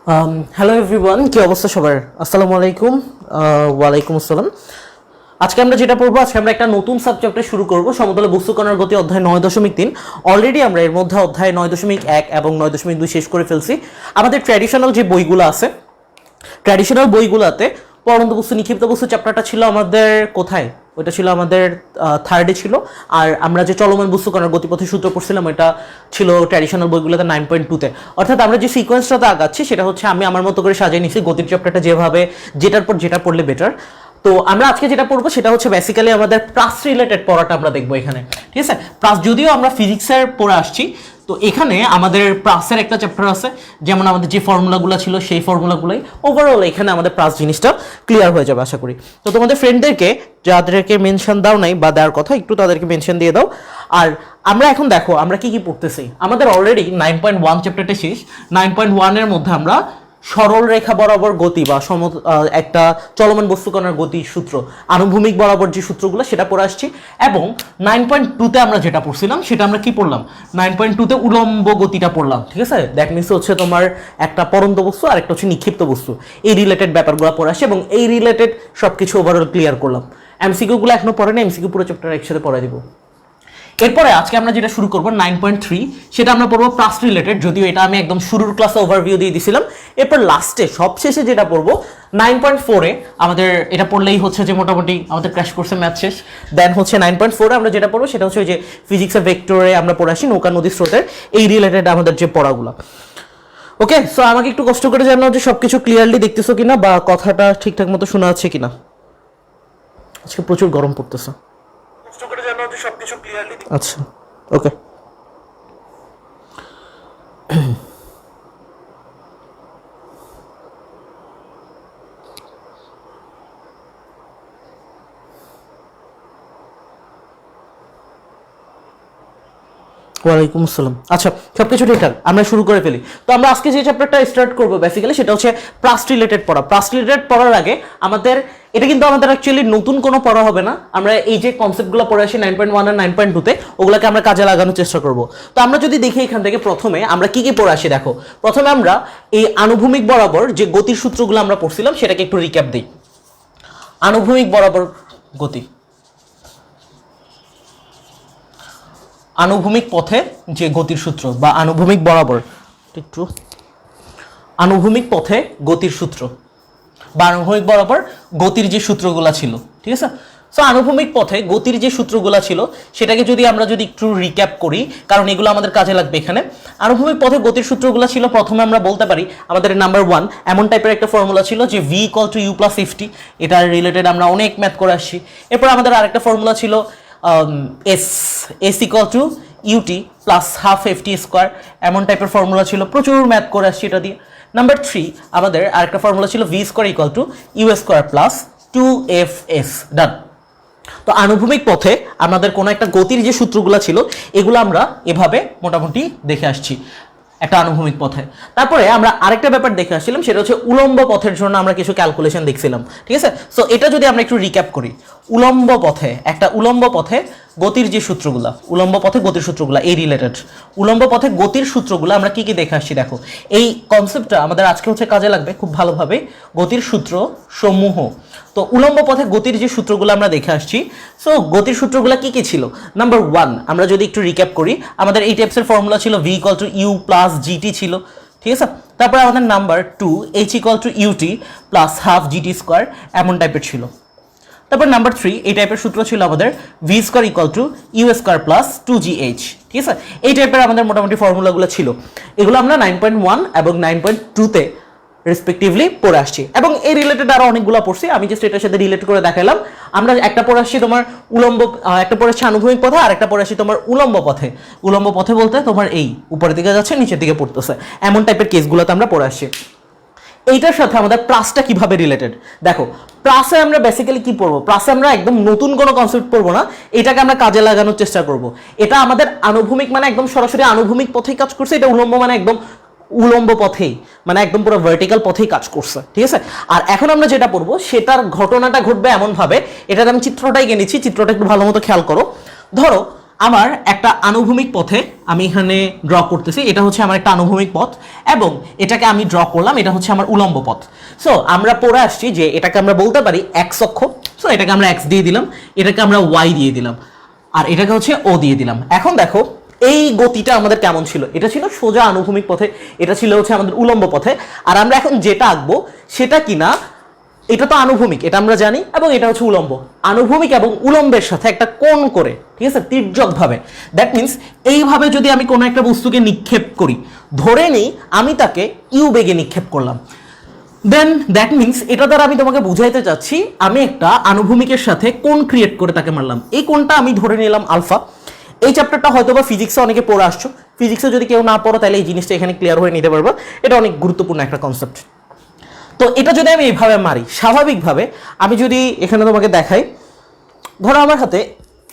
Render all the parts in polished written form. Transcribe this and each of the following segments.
Hello everyone, কি অবস্থা সবার? আসসালামু আলাইকুম। ওয়ালাইকুম আসসালাম। আজকে আমরা যেটা পড়বো, আজকে আমরা একটা নতুন সাবজেক্টে শুরু করব, সমতলে বস্তু কণার গতি অধ্যায় 9.3। অলরেডি আমরা এর মধ্যে অধ্যায় 9.1 এবং 9.2 শেষ করে ফেলছি। আমাদের ট্র্যাডিশনাল যে বইগুলো আছে, ট্র্যাডিশনাল বইগুলোতে পরন্ত বস্তু নিক্ষিপ্ত বস্তু চ্যাপ্টারটা ছিল আমাদের কোথায়? ওইটা ছিল আমাদের থার্ডে ছিল। আর আমরা যে চলমান বস্তু কণার গতিপথের সূত্র পড়ছিলাম ওইটা ছিল ট্র্যাডিশনাল বইগুলোতে 9.2-তে। অর্থাৎ আমরা যে সিকোয়েন্সটাতে আগাচ্ছি সেটা হচ্ছে আমি আমার মতো করে সাজিয়ে নিছি গতির চ্যাপ্টারটা যেভাবে, যেটার পর যেটা পড়লে বেটার। তো আমরা আজকে যেটা পড়বো সেটা হচ্ছে বেসিক্যালি আমাদের প্লাস রিলেটেড পড়াটা আমরা দেখবো এখানে, ঠিক আছে? প্লাস যদিও আমরা ফিজিক্সের পড়ে আসছি, তো এখানে আমাদের প্লাসের একটা চ্যাপ্টার আছে, যেমন আমাদের যে ফর্মুলাগুলো ছিল সেই ফর্মুলাগুলোই ওভারঅল এখানে আমাদের প্লাস জিনিসটা ক্লিয়ার হয়ে যাবে আশা করি। তো তোমাদের ফ্রেন্ডদেরকে যাদেরকে মেনশন দাও নাই বা দেওয়ার কথা, একটু তাদেরকে মেনশন দিয়ে দাও। আর আমরা এখন দেখো আমরা কি কি পড়তেছি। আমাদের অলরেডি 9.1 চ্যাপ্টারটা শেষ। 9.1-এর মধ্যে আমরা সরল রেখা বরাবর গতি বা একটা চলমান বস্তু কণার গতির সূত্র, আনুভূমিক বরাবর যে সূত্রগুলো সেটা পড়ে আসছি। এবং 9.2-তে আমরা যেটা পড়ছিলাম সেটা আমরা কি পড়লাম? 9.2-তে উলম্ব গতিটা পড়লাম, ঠিক আছে? দ্যাট মিনস হচ্ছে তোমার একটা পরন্ত বস্তু আর একটা হচ্ছে নিক্ষিপ্ত বস্তু, এই রিলেটেড ব্যাপারগুলো পড়ে আসছে এবং এই রিলেটেড সবকিছু ওভারঅল ক্লিয়ার করলাম। এমসিকিউগুলো এখনো পড়ে না, এমসিকিউ পুরো চ্যাপ্টার একসাথে পড়াই দিব। এরপরে আজকে আমরা যেটা শুরু করবো 9.3, সেটা আমরা পড়বো প্লাস রিলেটেড, যদিও এটা আমি একদম শুরুর ক্লাসে ওভারভিউ দিয়ে দিয়েছিলাম। এরপর লাস্টে সবশেষে যেটা পড়বো 9.4-এ, আমাদের এটা পড়লেই হচ্ছে যে মোটামুটি আমাদের ক্র্যাশ কোর্সে ম্যাথ শেষ। দেন হচ্ছে 9.4-এ আমরা যেটা পড়বো সেটা হচ্ছে ওই যে ফিজিক্সের ভেক্টরে আমরা পড়ে আসি নৌকা নদী স্রোতের এই রিলেটেড আমাদের যে পড়াগুলো। ওকে, সো আমাকে একটু কষ্ট করে জানাও যে সবকিছু ক্লিয়ারলি দেখতেছো কিনা বা কথাটা ঠিকঠাক মতো শোনা যাচ্ছে কিনা। আজকে প্রচুর গরম পড়তেছে। আচ্ছা, ওকে। ওয়ালাইকুম আসসালাম। আচ্ছা, সবকিছু ঠিকঠাক, আমরা শুরু করে ফেলি। তো আমরা আজকে যে চ্যাপ্টারটা স্টার্ট করবো বেসিক্যালি সেটা হচ্ছে প্লাস রিলেটেড পড়া। প্লাস রিলেটেড পড়ার আগে আমাদের এটা কিন্তু আমাদের অ্যাকচুয়ালি নতুন কোনো পড়া হবে না। আমরা এই যে কনসেপ্টগুলো পড়ে আসি 9.1 আর 9.2-তে, ওগুলোকে আমরা কাজে লাগানোর চেষ্টা করব। তো আমরা যদি দেখি এখান থেকে প্রথমে আমরা কি কি পড়ে আসি, দেখো প্রথমে আমরা এই আনুভূমিক বরাবর যে গতির সূত্রগুলো আমরা পড়ছিলাম সেটাকে একটু রিক্যাপ দিই। আনুভূমিক বরাবর গতি, আনুভূমিক পথে যে গতির সূত্র বা আনুভূমিক বরাবর, একটু আনুভূমিক পথে গতির সূত্র বা আনুভূমিক বরাবর গতির যে সূত্রগুলো ছিল, ঠিক আছে? সো আনুভূমিক পথে গতির যে সূত্রগুলো ছিল সেটাকে যদি আমরা একটু রিক্যাপ করি, কারণ এগুলো আমাদের কাজে লাগবে এখানে। আনুভূমিক পথে গতির সূত্রগুলো ছিল, প্রথমে আমরা বলতে পারি আমাদের নাম্বার 1 এমন টাইপের একটা ফর্মুলা ছিল যে v = u + ft, এটার রিলেটেড আমরা অনেক ম্যাথ করে আসছি। এরপর আমাদের আরেকটা ফর্মুলা ছিল s = ut + ½ ft², এমন টাইপের ফর্মুলা ছিল, প্রচুর ম্যাথ করে আসছি এটা দিয়ে। নাম্বার 3 আমাদের আরেকটা ফর্মুলা ছিল v² = u² + 2fs। ডান। তো আনুভূমিক পথে আমাদের কোনো একটা গতির যে সূত্রগুলো ছিল এগুলো আমরা এভাবে মোটামুটি দেখে আসছি একটা আনুভূমিক পথে। তারপরে আমরা আরেকটা ব্যাপার দেখে আসছিলাম, সেটা হচ্ছে উলম্ব পথের জন্য আমরা কিছু ক্যালকুলেশন দেখছিলাম, ঠিক আছে? সো এটা যদি আমরা একটু রিক্যাপ করি, উলম্ব পথে একটা উলম্ব পথে গতির যে সূত্রগুলো, উলম্ব পথে গতির সূত্রগুলো এই রিলেটেড উলম্ব পথে গতির সূত্রগুলো আমরা কি কি দেখে আসছি দেখো। এই কনসেপ্টটা আমাদের আজকে হচ্ছে কাজে লাগবে খুব ভালোভাবে, গতির সূত্র সমূহ। তো উলম্ব পথে গতির যে সূত্রগুলো আমরা দেখে আসছি, সো গতির সূত্রগুলো কি কি ছিল? নাম্বার 1 আমরা যদি একটু রিক্যাপ করি, আমাদের এই টাইপসের ফর্মুলা ছিল v = u + gt ছিল, ঠিক আছে? তারপরে আমাদের নাম্বার 2 h = ut + ½ gt², এমন টাইপের ছিল। তারপর নাম্বার 3 এই টাইপের সূত্র ছিল আমাদের v² = u² + 2gh, ঠিক আছে? এই টাইপের আমাদের মোটামুটি ফর্মুলাগুলো ছিল। এগুলো আমরা 9.1 এবং 9.2-তে রেসপেক্টিভলি পড়ে আসছি এবং এই রিলেটেড আরো অনেকগুলো পড়ছি, আমি জাস্ট এটার সাথে রিলেট করে দেখালাম। আমরা একটা পড়ে আসছি তোমার উলম্ব, একটা পড়ে আসছি আনুভূমিক পথে, আর একটা পড়ে আসছি তোমার উলম্ব পথে। উলম্ব পথে বলতে তোমার এই উপরের দিকে যাচ্ছে নিচের দিকে পড়তেছে, এমন টাইপের কেসগুলোতে আমরা পড়ে আসছি। এইটার সাথে আমাদের প্লাসটা কিভাবে রিলেটেড দেখো। প্লাসে আমরা বেসিক্যালি কি পড়বো? প্লাসে আমরা একদম নতুন কোনো কনসেপ্ট পড়বো না, এটাকে আমরা কাজে লাগানোর চেষ্টা করব। এটা আমাদের আনুভূমিক মানে একদম সরাসরি আনুভূমিক পথেই কাজ করছে, এটা উলম্ব মানে একদম উলম্ব পথেই, মানে একদম পুরো ভার্টিক্যাল পথেই কাজ করছে, ঠিক আছে? আর এখন আমরা যেটা পড়বো সেটার ঘটনাটা ঘটবে এমন ভাবে, এটার আমি চিত্রটাই এঁকেছি, চিত্রটা একটু ভালো মতো খেয়াল করো। ধরো আমার একটা আনুভূমিক পথে আমি এখানে ড্র করতেছি, এটা হচ্ছে আমার একটা আনুভূমিক পথ এবং এটাকে আমি ড্র করলাম, এটা হচ্ছে আমার উলম্ব পথ। সো আমরা পড়ে আসছি যে এটাকে আমরা বলতে পারি এক্স অক্ষ। সো এটাকে আমরা এক্স দিয়ে দিলাম, এটাকে আমরা ওয়াই দিয়ে দিলাম, আর এটাকে হচ্ছে ও দিয়ে দিলাম। এখন দেখো এই গতিটা আমাদের কেমন ছিল, এটা ছিল সোজা আনুভূমিক পথে, এটা ছিল হচ্ছে আমাদের উলম্ব পথে। আর আমরা এখন যেটা আঁকবো সেটা কিনা, এটা তো আনুভূমিক, এটা আমরা জানি, এবং এটা হচ্ছে উলম্ব। আনুভূমিক এবং উলম্বের সাথে একটা কোণ করে, ঠিক আছে, তির্যক ভাবে, দ্যাট মিনস এইভাবে যদি আমি কোনো একটা বস্তুকে নিক্ষেপ করি, ধরে নিই আমি তাকে ইউ বেগে নিক্ষেপ করলাম, দেন দ্যাট মিনস এটা দ্বারা আমি তোমাকে বুঝাইতে চাচ্ছি আমি একটা আনুভূমিকের সাথে কোণ ক্রিয়েট করে তাকে মারলাম। এই কোণটা আমি ধরে নিলাম আলফা। এই চ্যাপ্টারটা হয়তো বা ফিজিক্সে অনেকে পড়ে আসছো, ফিজিক্সে যদি কেউ না পড়ো তাহলে এই জিনিসটা এখানে ক্লিয়ার হয়ে নিতে পারবো, এটা অনেক গুরুত্বপূর্ণ একটা কনসেপ্ট। তো এটা যদি আমি এইভাবে মারি, স্বাভাবিকভাবে আমি যদি এখানে তোমাকে দেখাই, ধরো আমার হাতে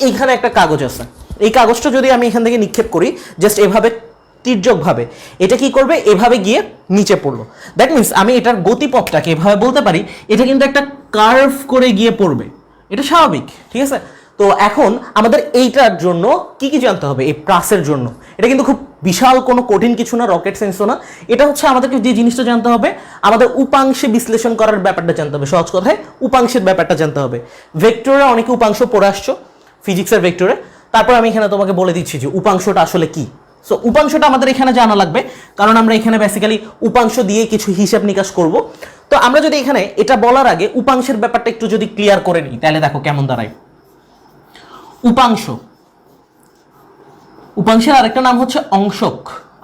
এইখানে একটা কাগজ আছে, এই কাগজটা যদি আমি এখান থেকে নিক্ষেপ করি জাস্ট এভাবে তির্যকভাবে, এটা কি করবে, এভাবে গিয়ে নিচে পড়লো। দ্যাট মিনস আমি এটার গতিপথটাকে এভাবে বলতে পারি, এটা কিন্তু একটা কার্ভ করে গিয়ে পড়বে, এটা স্বাভাবিক, ঠিক আছে। তো এখন আমাদের এইটার জন্য কি কি জানতে হবে, এই প্রাসের জন্য, এটা কিন্তু খুব বিশাল কোনো কঠিন কিছু না, রকেট সায়েন্সও না। এটা হচ্ছে আমাদেরকে যে জিনিসটা জানতে হবে, আমাদের উপাংশে বিশ্লেষণ করার ব্যাপারটা জানতে হবে, সহজ কথায় উপাংশের ব্যাপারটা জানতে হবে। ভেক্টরে অনেকে উপাংশ পড়ে আসছো ফিজিক্সের ভেক্টরে, তারপর আমি এখানে তোমাকে বলে দিচ্ছি যে উপাংশটা আসলে কি। সো উপাংশটা আমাদের এখানে জানা লাগবে, কারণ আমরা এখানে বেসিক্যালি উপাংশ দিয়ে কিছু হিসাব নিকাশ করব। তো আমরা যদি এখানে এটা বলার আগে উপাংশের ব্যাপারটা একটু যদি ক্লিয়ার করে নিই, তাহলে দেখো কেমন দাঁড়ায়। উপাংশ, উপাংশের আরেকটা নাম হচ্ছে অংশক।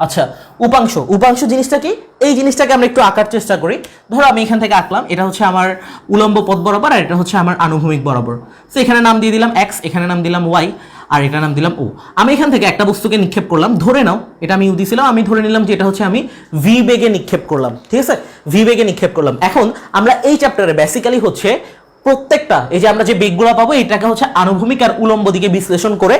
আচ্ছা, উপাংশ, উপাংশ জিনিসটা কি, এই জিনিসটাকে আমরা একটু আঁকার চেষ্টা করি। ধরো আমি এখান থেকে আঁকলাম, এটা হচ্ছে আমার উলম্ব পথ বরাবর, আর এটা হচ্ছে আমার আনুভূমিক বরাবর। তো এখানে নাম দিয়ে দিলাম এক্স, এখানে নাম দিলাম ওয়াই, আর এটা নাম দিলাম ও। আমি এখান থেকে একটা বস্তুকে নিক্ষেপ করলাম, ধরে নাও এটা আমি ইউ দিছিলাম, আমি ধরে নিলাম যে এটা হচ্ছে আমি ভি বেগে নিক্ষেপ করলাম, ঠিক আছে, ভি বেগে নিক্ষেপ করলাম। এখন আমরা এই চ্যাপ্টারে বেসিক্যালি হচ্ছে প্রত্যেকটা এই যে আমরা যে বেগগুলো পাবো এটাকে হচ্ছে আনুভূমিক আর উলম্ব দিকে বিশ্লেষণ করে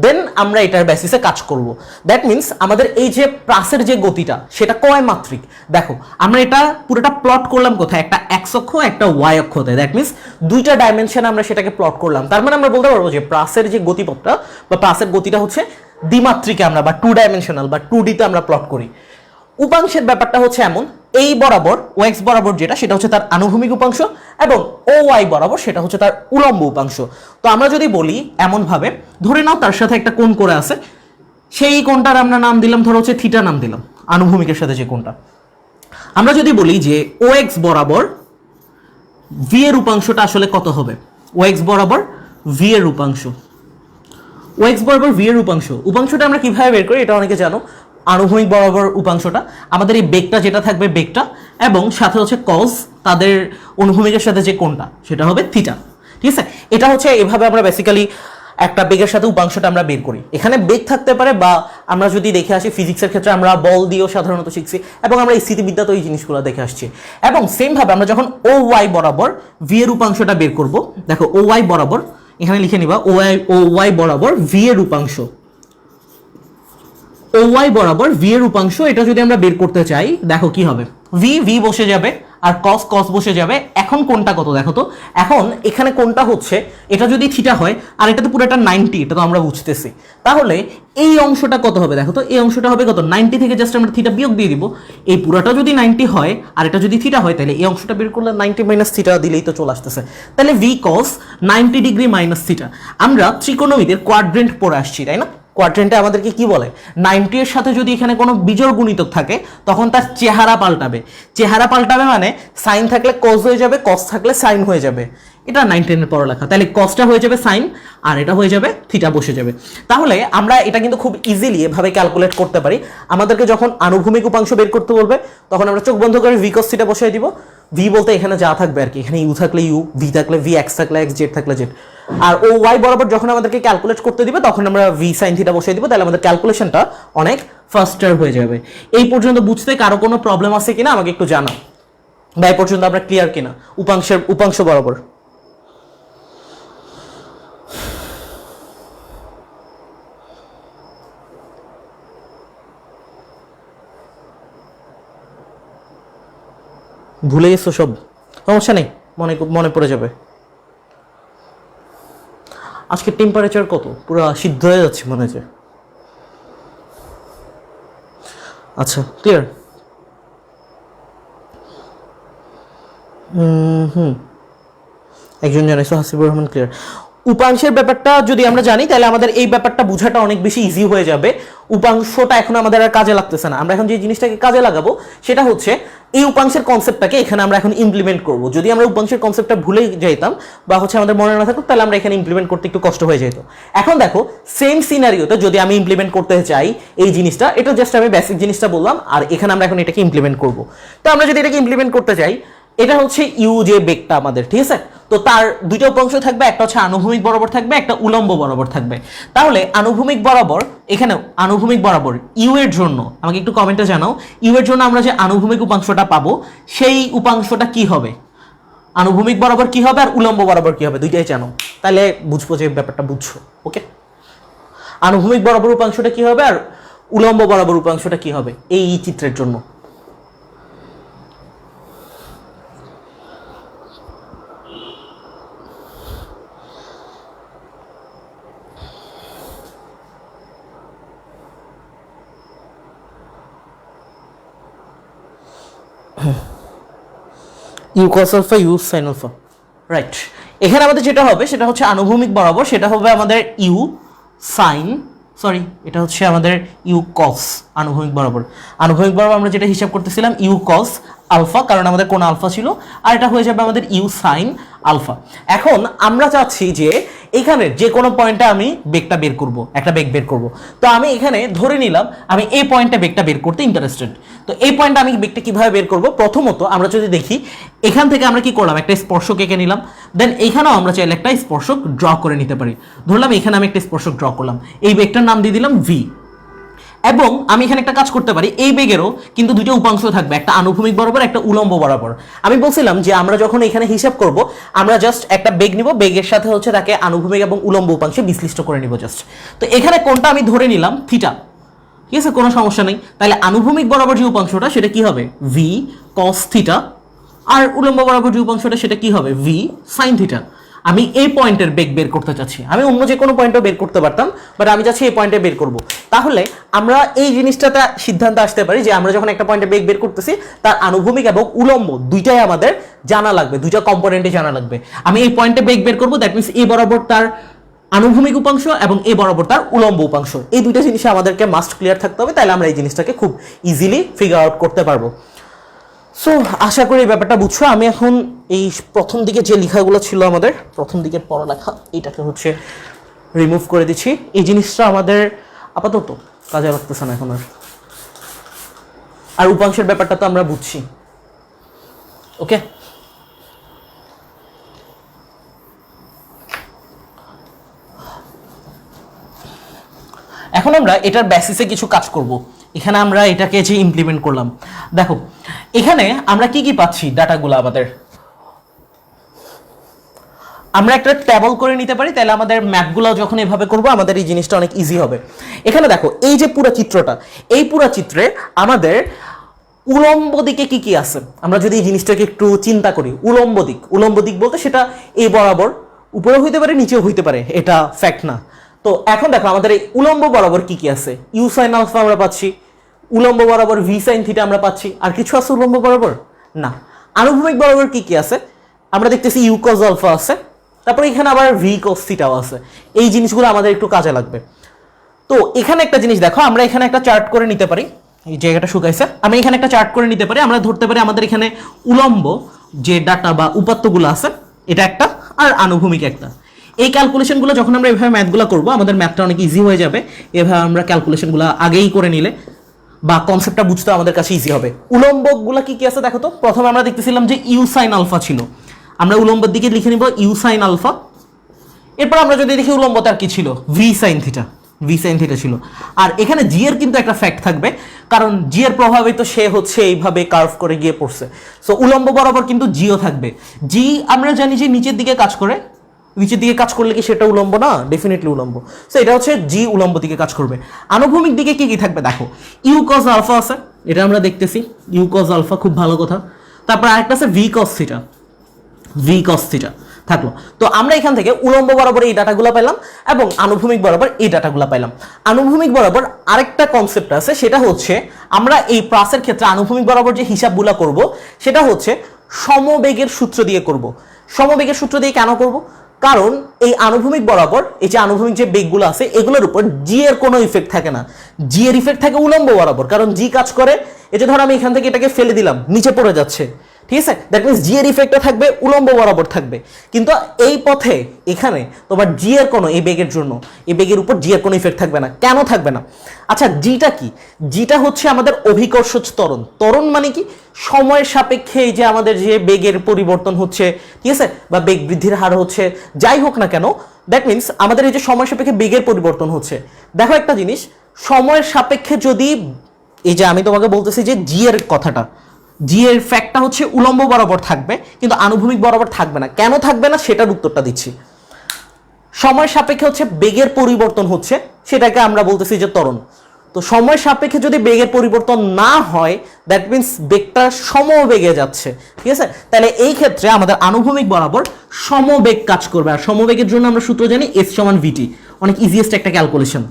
দেন আমরা এটার বেসিসে কাজ করব। দ্যাট মিনস আমাদের এই যে প্রাসের যে গতিটা সেটা কয় মাত্রিক, দেখো আমরা এটা পুরোটা প্লট করলাম কোথায়, একটা এক্স অক্ষ একটা ওয়াই অক্ষতে। দ্যাট মিনস দুইটা ডাইমেনশনে আমরা সেটাকে প্লট করলাম। তার মানে আমরা বলতে পারবো যে প্রাসের যে গতিপথটা বা প্রাসের গতিটা হচ্ছে দ্বিমাত্রিকে আমরা বা 2 ডাইমেনশনাল বা 2D তে আমরা প্লট করি। উপাংশের ব্যাপারটা হচ্ছে এমন, এই বরাবর ও এক্স বরাবর যেটা সেটা হচ্ছে তার আনুভূমিক উপাংশ, এবং ও ওয়াই বরাবর সেটা হচ্ছে তার উলম্ব উপাংশ। তো আমরা যদি বলি এমন ভাবে, ধরে নাও তার সাথে একটা কোণ করে আছে, সেই কোণটার আমরা নাম দিলাম ধরো হচ্ছে থিটা নাম দিলাম, আনুভূমিকের সাথে যে কোণটা। আমরা যদি বলি যে ও এক্স বরাবর ভি এর উপাংশটা আসলে কত হবে, ও এক্স বরাবর ভি এর উপাংশ, ও এক্স বরাবর ভি এর উপাংশ, উপাংশটা আমরা কিভাবে বের করি এটা অনেকে জানো। আনুভূমিক বরাবর উপাংশটা আমাদের এই বেগটা যেটা থাকবে বেগটা, এবং সাথে হচ্ছে কজ তাদের অনুভূমিকের সাথে যে কোণটা সেটা হবে থিটা, ঠিক আছে। এটা হচ্ছে এভাবে আমরা বেসিক্যালি একটা বেগের সাথে উপাংশটা আমরা বের করি। এখানে বেগ থাকতে পারে, বা আমরা যদি দেখে আসি ফিজিক্সের ক্ষেত্রে আমরা বল দিয়েও সাধারণত শিখছি, এবং আমরা এই স্থিতিবিদ্যা তো এই জিনিসগুলো দেখে আসছি। এবং সেম ভাবে আমরা যখন ও ওয়াই বরাবর ভি এর উপাংশটা বের করব, দেখো ও ওয়াই বরাবর, এখানে লিখে নিবা ও ওয়াই বরাবর ভি এর উপাংশ, ও ওয়াই বরাবর ভি এর উপাংশ, এটা যদি আমরা বের করতে চাই দেখো কি হবে, ভি ভি বসে যাবে আর কস কস বসে যাবে। এখন কোনটা কত দেখো তো, এখন এখানে কোনটা হচ্ছে, এটা যদি থিটা হয় আর এটা তো পুরো একটা 90, এটা তো আমরা বুঝতেছি, তাহলে এই অংশটা কত হবে দেখো তো, এই অংশটা হবে কত, 90 থেকে জাস্ট আমরা থিটা বিয়োগ দিয়ে দিব। এই পুরোটা যদি 90 হয় আর এটা যদি থিটা হয়, তাহলে এই অংশটা বের করলে 90 মাইনাস থিটা দিলেই তো চলে আসতেছে। তাহলে ভি কস 90 ডিগ্রি মাইনাস থিটা। আমরা ত্রিকোণমিতির কোয়াড্রেন্ট পড়ে আসছি তাই না, কোয়াড্রেন্টে আমাদেরকে কি বলে, 90 এর সাথে যদি এখানে কোনো বিজোড় গুণিতক থাকে তখন তার চেহারা পাল্টাবে। চেহারা পাল্টাবে মানে সাইন থাকলে কস হয়ে যাবে, কস থাকলে সাইন হয়ে যাবে, এটা 90 এর পড়ালেখা। তাহলে কসটা হয়ে যাবে সাইন আর এটা হয়ে যাবে থিটা বসে যাবে। তাহলে আমরা এটা কিন্তু খুব ইজিলি এভাবে ক্যালকুলেট করতে পারি। আমাদেরকে যখন আনুভূমিক উপাংশ বের করতে বলবে তখন আমরা চোখ বন্ধ করে ভি কস থিটা বসিয়ে দিব। ভি বলতে এখানে যা থাকবে আর কি, এখানে ইউ থাকলে ইউ, ভি থাকলে ভি, এক্স থাকলে এক্স, জেড থাকলে জেড। আর ও ওয়াই বরাবর যখন আমাদেরকে ক্যালকুলেট করতে দিবে তখন আমরা ভি সাইন থিটা বসিয়ে দিব, তাহলে আমাদের ক্যালকুলেশনটা অনেক ফাস্টার হয়ে যাবে। এই পর্যন্ত বুঝতে কারো কোনো প্রবলেম আছে কিনা আমাকে একটু জানাও, বা এই পর্যন্ত আমরা ক্লিয়ার কিনা উপাংশ বরাবর। ভুলে গেছো সব, সমস্যা নেই, মনে পড়ে যাবে। আজকে টেম্পারেচার কত? পুরো সিদ্ধ হয়ে যাচ্ছে মনে হচ্ছে। আচ্ছা ক্লিয়ার। একজন জানাইছো হাসিবুর রহমান ক্লিয়ার। উপাংশের ব্যাপারটা যদি আমরা জানি তাহলে আমাদের এই ব্যাপারটা বোঝাটা অনেক বেশি ইজি হয়ে যাবে। উপাংশটা এখন আমাদের আর কাজে লাগতেছে না। আমরা এখন যে জিনিসটাকে কাজে লাগাবো সেটা হচ্ছে এই উপাংশের কনসেপ্টটাকে এখানে আমরা এখন ইমপ্লিমেন্ট করব। যদি আমরা উপাংশের কনসেপ্টটা ভুলে যাইতাম বা হচ্ছে আমাদের মনে না থাকতো তাহলে আমরা এখানে ইমপ্লিমেন্ট করতে একটু কষ্ট হয়ে যেত। এখন দেখো সেম সিনারিওতে যদি আমি ইমপ্লিমেন্ট করতে চাই এই জিনিসটা, এটা জাস্ট আমি বেসিক জিনিসটা বললাম, আর এখানে আমরা এখন এটাকে ইমপ্লিমেন্ট করব। তো আমরা যদি এটাকে ইমপ্লিমেন্ট করতে চাই, এটা হচ্ছে ইউ যে বেগটা আমাদের, ঠিক আছে? তো তার দুইটা উপাংশ থাকবে, একটা হচ্ছে আনুভূমিক বরাবর থাকবে, একটা উলম্ব বরাবর থাকবে। তাহলে আনুভূমিক বরাবর, এখানে আনুভূমিক বরাবর ইউ এর জন্য আমাকে একটু কমেন্টে জানাও, ইউ এর জন্য আমরা যে আনুভূমিক উপাংশটা পাবো সেই উপাংশটা কি হবে, আনুভূমিক বরাবর কি হবে আর উলম্ব বরাবর কি হবে, দুইটাই জানো, তাহলে বুঝবো যে ব্যাপারটা বুঝছো। ওকে, আনুভূমিক বরাবর উপাংশটা কি হবে আর উলম্ব বরাবর উপাংশটা কি হবে এই চিত্রের জন্য। U cos alpha u sine alpha, right. এখানে আমাদের যেটা হবে সেটা হচ্ছে আনুভূমিক বরাবর, সেটা হবে আমাদের ইউ সাইন, সরি এটা হচ্ছে আমাদের ইউ কস। আনুভূমিক বরাবর, আনুভূমিক বরাবর আমরা যেটা হিসাব করতেছিলাম ইউ কস আলফা, কারণ আমাদের কোন আলফা ছিল, আর এটা হয়ে যাবে আমাদের ইউ সাইন আলফা। এখন আমরা চাচ্ছি যে এখানে যে কোনো পয়েন্টে আমি বেগটা বের করব, একটা বেগ বের করব। তো আমি এখানে ধরে নিলাম আমি এই পয়েন্টে বেগটা বের করতে ইন্টারেস্টেড। তো এই পয়েন্টে আমি বেগটা কিভাবে বের করব? প্রথমত আমরা যদি দেখি এখান থেকে আমরা কি করলাম, একটা স্পর্শক এঁকে নিলাম, দেন এখানেও আমরা চাইলে একটা স্পর্শক ড্র করে নিতে পারি। ধরলাম এখানে আমি একটা স্পর্শক ড্র করলাম, এই বেগটার নাম দিয়ে দিলাম ভি। এবং আমি এখানে একটা কাজ করতে পারি, এই বেগেরও কিন্তু দুটো উপাংশ থাকবে, একটা আনুভূমিক বরাবর, একটা উলম্ব বরাবর। আমি বলছিলাম যে আমরা যখন এখানে হিসাব করব আমরা জাস্ট একটা বেগ নিব, বেগের সাথে হচ্ছে তাকে আনুভূমিক এবং উলম্ব উপাংশে বিশ্লিষ্ট করে নিব জাস্ট। তো এখানে কোনটা আমি ধরে নিলাম থিটা, ঠিক আছে, কোনো সমস্যা নেই। তাহলে আনুভূমিক বরাবর যে উপাংশটা সেটা কি হবে ভি কস থিটা, আর উলম্ব বরাবর যে উপাংশটা সেটা কি হবে ভি সাইন থিটা। আমি এই পয়েন্টের বেগ বের করতে চাচ্ছি, আমি অন্য যে কোনো পয়েন্টও বের করতে পারতাম, বাট আমি চাচ্ছি এই পয়েন্টে বের করব। তাহলে আমরা এই জিনিসটাতে সিদ্ধান্ত আসতে পারি যে আমরা যখন একটা পয়েন্টে বেগ বের করতেছি তার আনুভূমিক এবং উলম্ব দুইটাই আমাদের জানা লাগবে, দুইটা কম্পোনেন্টে জানা লাগবে। আমি এই পয়েন্টে বেগ বের করব, দ্যাট মিনস এ বরাবর তার আনুভূমিক উপাংশ এবং এ বরাবর তার উলম্ব উপাংশ, এই দুইটা জিনিস আমাদেরকে মাস্ট ক্লিয়ার থাকতে হবে, তাহলে আমরা এই জিনিসটাকে খুব ইজিলি ফিগার আউট করতে পারবো। সো আশা করি এই ব্যাপারটা বুঝছো। আমি এখন এই প্রথম দিকে যে লেখাগুলো ছিল আমাদের প্রথম দিকের পড়ালেখা, এইটাকে হচ্ছে রিমুভ করে দিচ্ছি। এই জিনিসটা আমাদের আপাতত কাজে লাগতেছে না এখন আর উপাংশের ব্যাপারটা তো আমরা বুঝছি। ওকে, এখন আমরা এটার বেসিসে কিছু কাজ করব। এখানে আমরা এটাকে যে ইমপ্লিমেন্ট করলাম, দেখো এখানে আমরা কি কি পাচ্ছি ডাটাগুলো আমাদের, আমরা একটা টেবল করে নিতে পারি, তাহলে আমাদের ম্যাপগুলো যখন এভাবে করব আমাদের এই জিনিসটা অনেক ইজি হবে। এখানে দেখো এই যে পুরো চিত্রটা, এই পুরো চিত্রে আমাদের উলম্ব দিকে কি কি আছে, আমরা যদি এই জিনিসটাকে একটু চিন্তা করি। উলম্ব দিক, উলম্ব দিক বলতে সেটা এই বরাবর উপরেও হইতে পারে নিচেও হইতে পারে, এটা ফ্যাক্ট না। তো এখন দেখো আমাদের এই উলম্ব বরাবর কি কি আছে, ইউ সাইন আলফা আমরা পাচ্ছি, উলম্ব বরাবর ভি সাইন থিটা আমরা পাচ্ছি, আর কিছু আছে উলম্ব বরাবর না। আনুভূমিক বরাবর কি কি আছে, আমরা দেখতেছি ইউ কজ আলফা আছে, তারপরে এখানে আবার ভি কস থিটাও আছে। এই জিনিসগুলো আমাদের একটু কাজে লাগবে। তো এখানে একটা জিনিস দেখো, আমরা এখানে একটা চার্ট করে নিতে পারি, এই জায়গাটা শুকাইছে, আমি এখানে একটা চার্ট করে নিতে পারি। আমরা ধরতে পারি আমাদের এখানে উলম্ব যে ডাটা বা উপাত্তগুলো আছে এটা একটা, আর আনুভূমিক একটা। এই ক্যালকুলেশনগুলো যখন আমরা এভাবে ম্যাথগুলো করবো আমাদের ম্যাথটা অনেক ইজি হয়ে যাবে। এভাবে আমরা ক্যালকুলেশনগুলো আগেই করে নিলে বা কনসেপ্টটা বুঝতে আমাদের কাছে ইজি হবে। উলম্বগুলো কি কি আছে দেখো তো। প্রথমে আমরা দেখতেছিলাম যে ইউ সাইন আলফা ছিল, আমরা উলম্বের দিকে লিখে নিব ইউ সাইন আলফা। এরপর আমরা যদি দেখি উলম্ব তার কি ছিল V sine theta, V sine theta ছিল। আর এখানে জি এর কিন্তু একটা ফ্যাক্ট থাকবে, কারণ জি এর প্রভাবিত সে হচ্ছে এইভাবে কার্ভ করে গিয়ে পড়ছে। সো উলম্ব বরাবর কিন্তু জিও থাকবে। জি আমরা জানি যে নিচের দিকে কাজ করে, নিচের দিকে কাজ করলে কি সেটা উলম্ব না? ডেফিনেটলি উলম্ব। সো এটা হচ্ছে জি উলম্ব দিকে কাজ করবে। আনুভূমিক দিকে কি কি থাকবে দেখো, ইউ কজ আলফা আছে, এটা আমরা দেখতেছি ইউ কজ আলফা, খুব ভালো কথা। তারপর আরেকটা আছে V cos theta, V cos theta থাকলো। তো আমরা এখান থেকে উলম্ব বরাবর এই ডাটাগুলো পেলাম এবং আনুভূমিক বরাবর এই ডাটাগুলো পেলাম। আনুভূমিক বরাবর আরেকটা কনসেপ্ট আছে, সেটা হচ্ছে আমরা এই প্রাসের ক্ষেত্রে আনুভূমিক বরাবর যে হিসাবগুলো করব সেটা হচ্ছে সমবেগের সূত্র দিয়ে করব। সমবেগের সূত্র দিয়ে কেন করব? কারণ এই আনুভূমিক বরাবর এই যে আনুভূমিক যে বেগগুলো আছে এগুলোর উপর জি এর কোনো ইফেক্ট থাকে না। জি এর ইফেক্ট থাকে উলম্ব বরাবর, কারণ জি কাজ করে এই যে ধরো আমি এখান থেকে এটাকে ফেলে দিলাম, নিচে পড়ে যাচ্ছে, ঠিক আছে, দ্যাট মিনস জি এর ইফেক্টটা থাকবে উলম্ব বরাবর থাকবে। কিন্তু এই পথে এখানে তোমার জি এর কোনো এই বেগের জন্য এই বেগের উপর জি এর কোনো ইফেক্ট থাকবে না। কেন থাকবে না? আচ্ছা, জিটা কি? জিটা হচ্ছে আমাদের অভিকর্ষজ ত্বরণ। ত্বরণ মানে কি? সময়ের সাপেক্ষে এই যে আমাদের যে বেগের পরিবর্তন হচ্ছে, ঠিক আছে, বা বেগ বৃদ্ধির হার হচ্ছে, যাই হোক না কেন, দ্যাট মিনস আমাদের এই যে সময়ের সাপেক্ষে বেগের পরিবর্তন হচ্ছে। দেখো একটা জিনিস, সময়ের সাপেক্ষে যদি এই যে আমি তোমাকে বলতেছি যে জি এর কথাটা, জি এর ফ্যাক্টটা হচ্ছে উলম্ব বরাবর থাকবে কিন্তু আনুভূমিক বরাবর থাকবে না। কেন থাকবে না সেটার উত্তরটা দিচ্ছি। সময়ের সাপেক্ষে হচ্ছে বেগের পরিবর্তন হচ্ছে, সেটাকে আমরা বলতেছি যে ত্বরণ। তো সময়ের সাপেক্ষে যদি বেগের পরিবর্তন না হয় দ্যাট মিনস বেগটা সমবেগে যাচ্ছে, ঠিক আছে, তাহলে এই ক্ষেত্রে আমাদের আনুভূমিক বরাবর সমবেগ কাজ করবে। আর সমবেগের জন্য আমরা সূত্র জানি এস সমান ভিটি, অনেক ইজিয়েস্ট একটা ক্যালকুলেশন।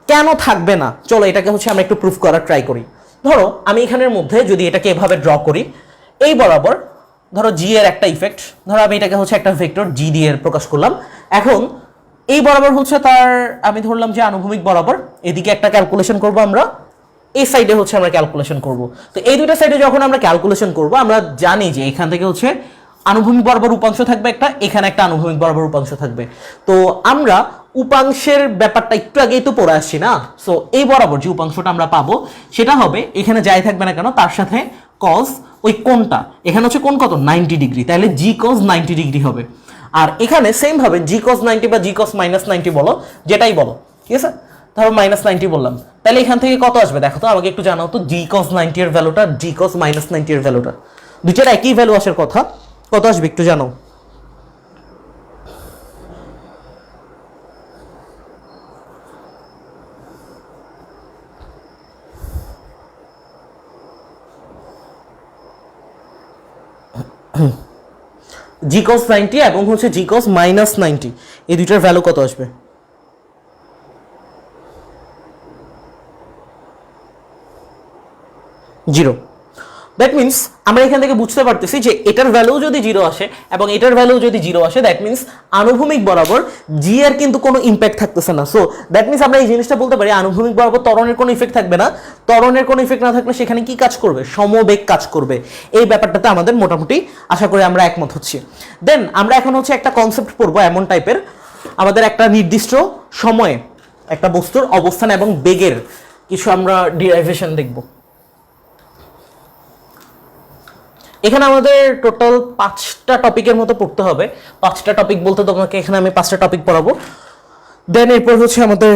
কেন থাকবে না চলো এটাকে হচ্ছে আমরা একটু প্রুফ করার ট্রাই করি। ধরো আমি এখানের মধ্যে যদি এটাকে এভাবে ড্র করি, এই বরাবর ধরো জি এর একটা ইফেক্ট, ধরো আমি এটাকে হচ্ছে একটা ভেক্টর জি দিয়ে প্রকাশ করলাম। এখন এই বরাবর হচ্ছে তার আমি ধরলাম যে আনুভূমিক বরাবর, এদিকে একটা ক্যালকুলেশন করব আমরা, এই সাইডে হচ্ছে আমরা ক্যালকুলেশন করব। তো এই দুটো সাইডে যখন আমরা ক্যালকুলেশন করব আমরা জানি যে এখান থেকে হচ্ছে আনুভূমিক বরাবর উপাংশ থাকবে একটা, এখানে একটা আনুভূমিক বরাবর উপাংশ থাকবে। তো আমরা উপাংশের ব্যাপারটা একটু আগেই তো পড়ে আসছি না, সো এই বরাবর যে উপাংশটা আমরা পাবো সেটা হবে এখানে যাই থাকবে না কেন তার সাথে কজ ওই কোণটা, এখানে হচ্ছে কোণ কত 90 ডিগ্রি, তাহলে জি কজ 90 ডিগ্রি হবে। আর এখানে সেম ভাবে জি কজ 90 বা জি কজ মাইনাস 90 বলো, যেটাই বলো, ঠিক আছে, ধরো মাইনাস 90 বললাম, তাহলে এখান থেকে কত আসবে দেখো তো, আমাকে একটু জানাও তো জি কজ 90 এর ভ্যালুটা, জি কজ মাইনাস 90 এর ভ্যালুটা, দুইটার একই ভ্যালু আসার কথা, কত আসবে একটু জানো? জি কস 90 এবং হচ্ছে জি কস মাইনাস 90, এই দুইটার ভ্যালু কত আসবে? জিরো। দ্যাট মিনস আমরা এখান থেকে বুঝতে পারতেছি যে এটার ভ্যালু যদি জিরো আসে এবং এটার ভ্যালু যদি জিরো আসে দ্যাট মিনস আনুভূমিক বরাবর জি এর কিন্তু কোনো ইম্প্যাক্ট থাকতেছে না। সো দ্যাট মিনস আমরা এই জিনিসটা বলতে পারি আনুভূমিক বরাবর ত্বরণের কোনো ইফেক্ট থাকবে না। ত্বরণের কোনো ইফেক্ট না থাকলে সেখানে কি কাজ করবে? সমবেগ কাজ করবে। এই ব্যাপারটাতে আমাদের মোটামুটি আশা করি আমরা একমত হচ্ছি। দেন আমরা এখন হচ্ছে একটা কনসেপ্ট পড়বো এমন টাইপের, আমাদের একটা নির্দিষ্ট সময়ে একটা বস্তুর অবস্থান এবং বেগের কিছু আমরা ডিরাইভেশন দেখব। এখানে আমাদের টোটাল 5টা টপিকের মতো পড়তে হবে। 5টা টপিক বলতে তোমাকে এখানে আমি 5টা টপিক পড়াবো, দেন এরপর হচ্ছে আমাদের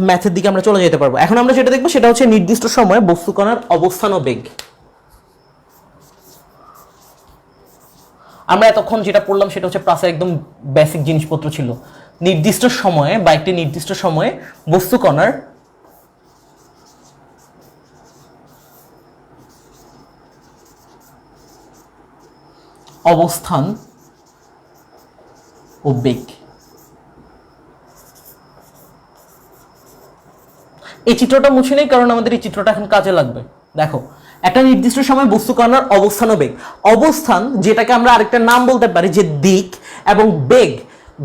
ম্যাথের দিকে আমরা চলে যেতে পারবো। এখন আমরা যেটা দেখবো সেটা হচ্ছে নির্দিষ্ট সময়ে বস্তু কণার অবস্থান ও বেগ। আমরা এতক্ষণ যেটা পড়লাম সেটা হচ্ছে প্রাসের একদম বেসিক জিনিসপত্র ছিল। নির্দিষ্ট সময়ে বা একটি নির্দিষ্ট সময়ে বস্তু কণার অবস্থান ও বেগ। এই চিত্রটা মুছে নেই কারণ আমাদের এই চিত্রটা এখন কাজে লাগবে। দেখো একটা নির্দিষ্ট সময় বস্তু কণার অবস্থান ও বেগ। অবস্থান যেটাকে আমরা আরেকটা নাম বলতে পারি যে দিক, এবং বেগ,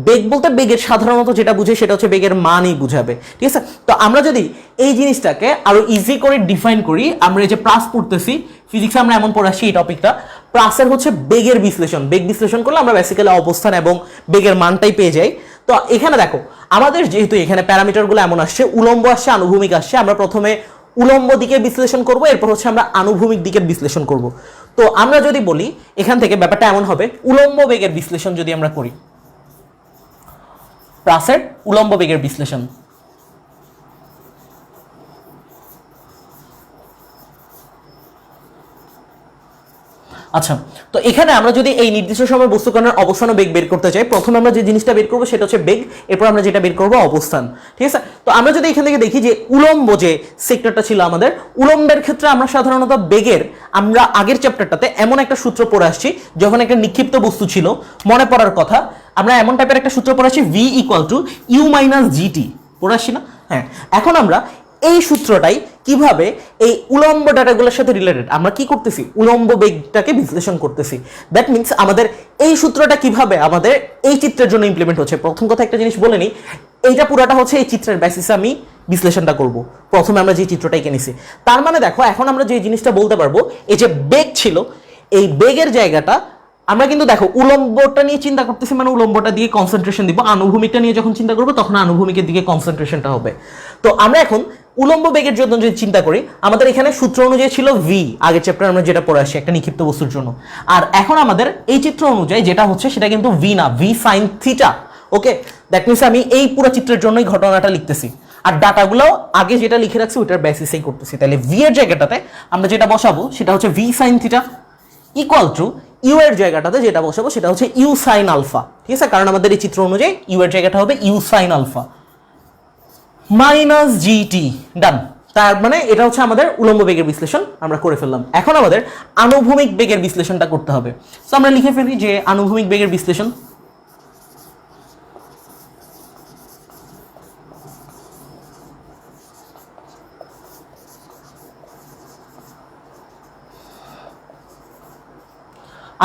বেগ বলতে বেগের সাধারণত যেটা বুঝে সেটা হচ্ছে বেগের মানই বুঝাবে, ঠিক আছে। তো আমরা যদি এই জিনিসটাকে আরো ইজি করে ডিফাইন করি, আমরা এই যে প্রাস পড়তেছি ফিজিক্সে আমরা এমন পড়াচ্ছি এই টপিকটা, প্রাসের হচ্ছে বেগের বিশ্লেষণ। বেগ বিশ্লেষণ করলে আমরা বেসিক্যালি অবস্থান এবং বেগের মানটাই পেয়ে যাই। তো এখানে দেখো আমাদের যেহেতু এখানে প্যারামিটারগুলো এমন আসছে, উলম্ব আসছে, আনুভূমিক আসছে, আমরা প্রথমে উলম্ব দিকের বিশ্লেষণ করব, এরপর হচ্ছে আমরা আনুভূমিক দিকের বিশ্লেষণ করব। তো আমরা যদি বলি এখান থেকে ব্যাপারটা এমন হবে, উলম্ব বেগের বিশ্লেষণ যদি আমরা করি, প্রাসের উলম্ব বেগের বিশ্লেষণ, আচ্ছা, তো এখানে আমরা যদি এই নির্দিষ্ট সময় বস্তুকণার অবস্থান ও বেগ বের করতে চাই, প্রথমে আমরা যে জিনিসটা বের করবো সেটা হচ্ছে বেগ, এরপর আমরা যেটা বের করবো অবস্থান। ঠিক আছে, তো আমরা যদি এখান থেকে দেখি যে উলম্ব যে সেক্টরটা ছিল আমাদের, উলম্বের ক্ষেত্রে আমরা সাধারণত বেগের, আমরা আগের চ্যাপ্টারটাতে এমন একটা সূত্র পড়ে আসছি, যখন একটা নিক্ষিপ্ত বস্তু ছিল, মনে পড়ার কথা, আমরা এমন টাইপের একটা সূত্র পড়ে আসছি v equal to u minus gt পড়ে আসছি না? হ্যাঁ, এখন আমরা এই সূত্রটাই কিভাবে এই উলম্ব ডাটাগুলোর সাথে রিলেটেড আমরা কি করতেছি, উলম্ব বেগটাকে বিশ্লেষণ করতেছি। দ্যাট মিনস আমাদের এই সূত্রটা কিভাবে আমাদের এই চিত্রের জন্য ইমপ্লিমেন্ট হচ্ছে। প্রথম কথা একটা জিনিস বলে নিই, এইটা পুরাটা হচ্ছে এই চিত্রের বেসিসে আমি বিশ্লেষণটা করব। প্রথমে আমরা যে চিত্রটা এঁকে নিছি, তার মানে দেখো এখন আমরা যে জিনিসটা বলতে পারবো, এই যে বেগ ছিল, এই বেগের জায়গাটা আমরা কিন্তু দেখো উলম্বটা নিয়ে চিন্তা করতেছি, মানে উলম্বটা দিয়ে কনসেন্ট্রেশন দিব, আনুভূমিকটা নিয়ে যখন চিন্তা করবো তখন আনুভূমিকের দিকে কনসেন্ট্রেশনটা হবে। তো আমরা এখন উলম্ব বেগের জন্য যদি চিন্তা করি, আমাদের এখানে সূত্র অনুযায়ী ছিল ভি, আগের চ্যাপ্টার আমরা যেটা পড়ে আসি একটা নিক্ষিপ্ত বস্তুর জন্য, আর এখন আমাদের এই চিত্র অনুযায়ী যেটা হচ্ছে সেটা কিন্তু ভি না, V sine theta. Okay, that means আমি এই পুরো চিত্রের জন্যই ঘটনাটা লিখতেছি, আর ডাটাগুলো আগে যেটা লিখে রাখছি ওইটার বেসিসেই করতেছি। তাহলে ভি এর জায়গাটাতে আমরা যেটা বসাবো সেটা হচ্ছে v sine theta equal to u এর জায়গাটাতে যেটা বসাবো সেটা হচ্ছে ইউ সাইন আলফা। ঠিক আছে, কারণ আমাদের এই চিত্র অনুযায়ী ইউ এর জায়গাটা হবে u sine alpha minus g t. Done. তার মানে এটা হচ্ছে আমাদের উলম্ব বেগের বিশ্লেষণ আমরা করে ফেললাম। এখন আমাদের আনুভূমিক বেগের বিশ্লেষণটা করতে হবে। তো আমরা লিখে ফেলি যে আনুভূমিক বেগের বিশ্লেষণ,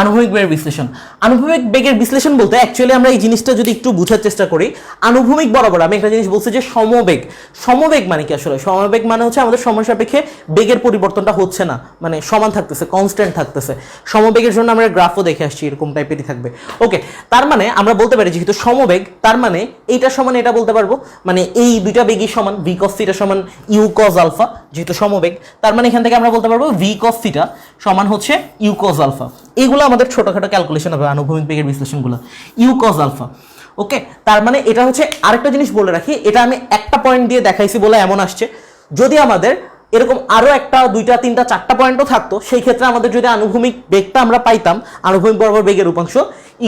আনুভূমিক বেগের বিশ্লেষণ। আনুভূমিক বেগের বিশ্লেষণ বলতে অ্যাকচুয়ালি আমরা এই জিনিসটা যদি একটু বোঝার চেষ্টা করি, আনুভূমিক বরাবর আমি একটা জিনিস বলছি যে সমবেগ। সমবেগ মানে কি আসলে? সমবেগ মানে হচ্ছে আমাদের সময় সাপেক্ষে বেগের পরিবর্তনটা হচ্ছে না, মানে সমান থাকতেছে, কনস্ট্যান্ট থাকতেছে। সমবেগের জন্য আমরা গ্রাফও দেখে আসছি, এরকম টাইপেরই থাকবে। ওকে, তার মানে আমরা বলতে পারি যেহেতু সমবেগ, তার মানে এইটা সমান এটা বলতে পারবো, মানে এই দুইটা বেগই সমান, ভি কস থিটা সমান ইউ কস আলফা, যেহেতু সমবেগ তার মানে এখান থেকে আমরা বলতে পারবো ভি কস থিটা সমান হচ্ছে ইউ কস আলফা। এইগুলো আমাদের ছোটখাটো ক্যালকুলেশন হবে আনুভূমিক বেগের বিশ্লেষণগুলো, ইউ কস আলফা। ওকে, তার মানে এটা হচ্ছে আরেকটা জিনিস বলে রাখি, এটা আমি একটা পয়েন্ট দিয়ে দেখাইছি বলে এমন আসছে, যদি আমাদের এরকম আরো একটা দুইটা তিনটা চারটা পয়েন্টও থাকতো, সেই ক্ষেত্রে আমাদের যদি আনুভূমিক বেগটা আমরা পাইতাম, আনুভূমিক বরাবর বেগের উপাংশ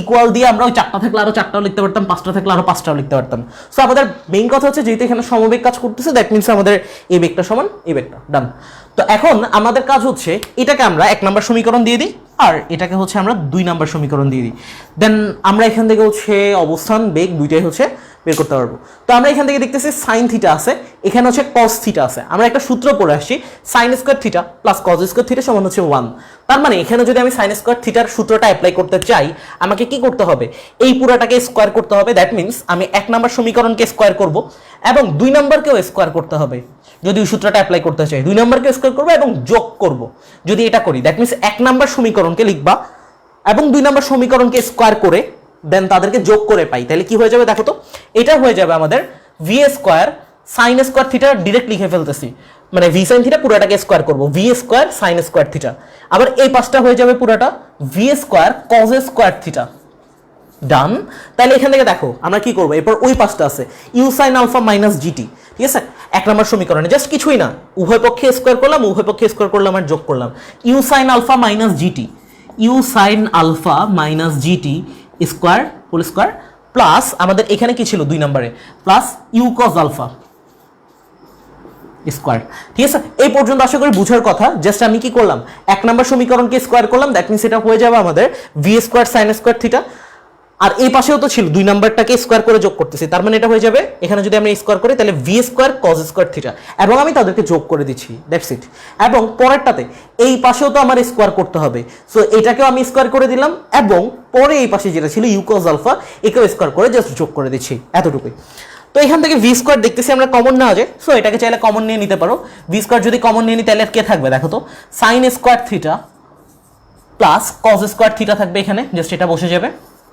ইকুয়াল দিয়ে আমরা ওই চারটা থাকলে আরো চারটাও লিখতে পারতাম, পাঁচটা থাকলে আরো পাঁচটাও লিখতে পারতাম। সো আমাদের মেইন কথা হচ্ছে যেহেতু এখানে সমবেগ কাজ করতেছে, দ্যাট মিনস আমাদের এই বেগটা সমান এই বেগটা। ডান। তো এখন আমাদের কাজ হচ্ছে এটাকে আমরা 1 নম্বর সমীকরণ দিয়ে দিই, আর এটাকে হচ্ছে আমরা 2 নম্বর সমীকরণ দিয়ে দিই। দেন আমরা এখান থেকে হচ্ছে অবস্থান বেগ দুইটাই হচ্ছে বের করতে পারবো। তো আমরা এখান থেকে দেখতেছি সাইন থিটা আছে, এখানে হচ্ছে কস থিটা আছে। আমরা একটা সূত্র পড়ে আসছি, sign square theta plus cos square theta সমান হচ্ছে 1। তার মানে এখানে যদি আমি সাইন স্কোয়ার থিটার সূত্রটা অ্যাপ্লাই করতে চাই, আমাকে কি করতে হবে? এই পুরাটাকে স্কোয়ার করতে হবে। দ্যাট মিনস আমি 1 নম্বর সমীকরণকে স্কোয়ার করব এবং 2 নম্বরকেও স্কোয়ার করতে হবে। যদি ওই সূত্রটা অ্যাপ্লাই করতে চাই 2 নম্বরকে স্কোয়ার করবো এবং যোগ করব। যদি এটা করি দ্যাট মিনস 1 নম্বর সমীকরণকে লিখবা এবং 2 নম্বর সমীকরণকে স্কোয়ার করে দেন তাদেরকে যোগ করে পাই, তাহলে কি হয়ে যাবে দেখো তো? এটা হয়ে যাবে আমাদের v square sine square theta, direct লিখে ফেলতেছি, মানে ভি সাইন থিটা পুরোটাকে স্কোয়ার করবো, v square sine square theta. আবার এই পাশটা হয়ে যাবে পুরোটা v square cos square theta. Done. তাহলে এখান থেকে দেখো আমরা কি করবো, এরপর ওই পাশটা আছে u sine alpha minus gt. ঠিক আছে, 1 নম্বর সমীকরণে জাস্ট কিছুই না, উভয় পক্ষে স্কোয়ার করলাম, উভয় পক্ষে স্কোয়ার করলাম আর যোগ করলাম, u sine alpha minus gt, u sine alpha minus gt square whole square plus আমাদের এখানে কি ছিল 2 নম্বরে plus u cos alpha square. ঠিক আছে, এই পর্যন্ত আশা করি বুঝার কথা। জাস্ট আমি কি করলাম, 1 নম্বর সমীকরণকে স্কোয়ার করলাম, দ্যাট মিনস এটা হয়ে যাবে আমাদের v square sine square theta. আর এই পাশেও তো ছিল 2 নম্বরটাকে স্কোয়ার করে যোগ করতেছি, তার মানে এটা হয়ে যাবে এখানে যদি আমরা স্কোয়ার করি তাহলে V square cos square theta, এবং আমি তাদেরকে যোগ করে দিচ্ছি, দ্যাটস ইট। এবং পরেরটাতে এই পাশেও তো আমার স্কোয়ার করতে হবে, সো এটাকেও আমি স্কোয়ার করে দিলাম এবং পরে এই পাশে যেটা ছিল ইউ কজ আলফা একেও স্কোয়ার করে জাস্ট যোগ করে দিচ্ছি, এতটুকুই। তো এখান থেকে ভি স্কোয়ার দেখতেছি আমরা কমন নেওয়া যায়, সো এটাকে চাইলে কমন নিয়ে নিতে পারো। ভি স্কোয়ার যদি কমন নিয়ে নিই তাহলে কে থাকবে দেখো তো, sign square theta plus cos square theta থাকবে এখানে, জাস্ট এটা বসে যাবে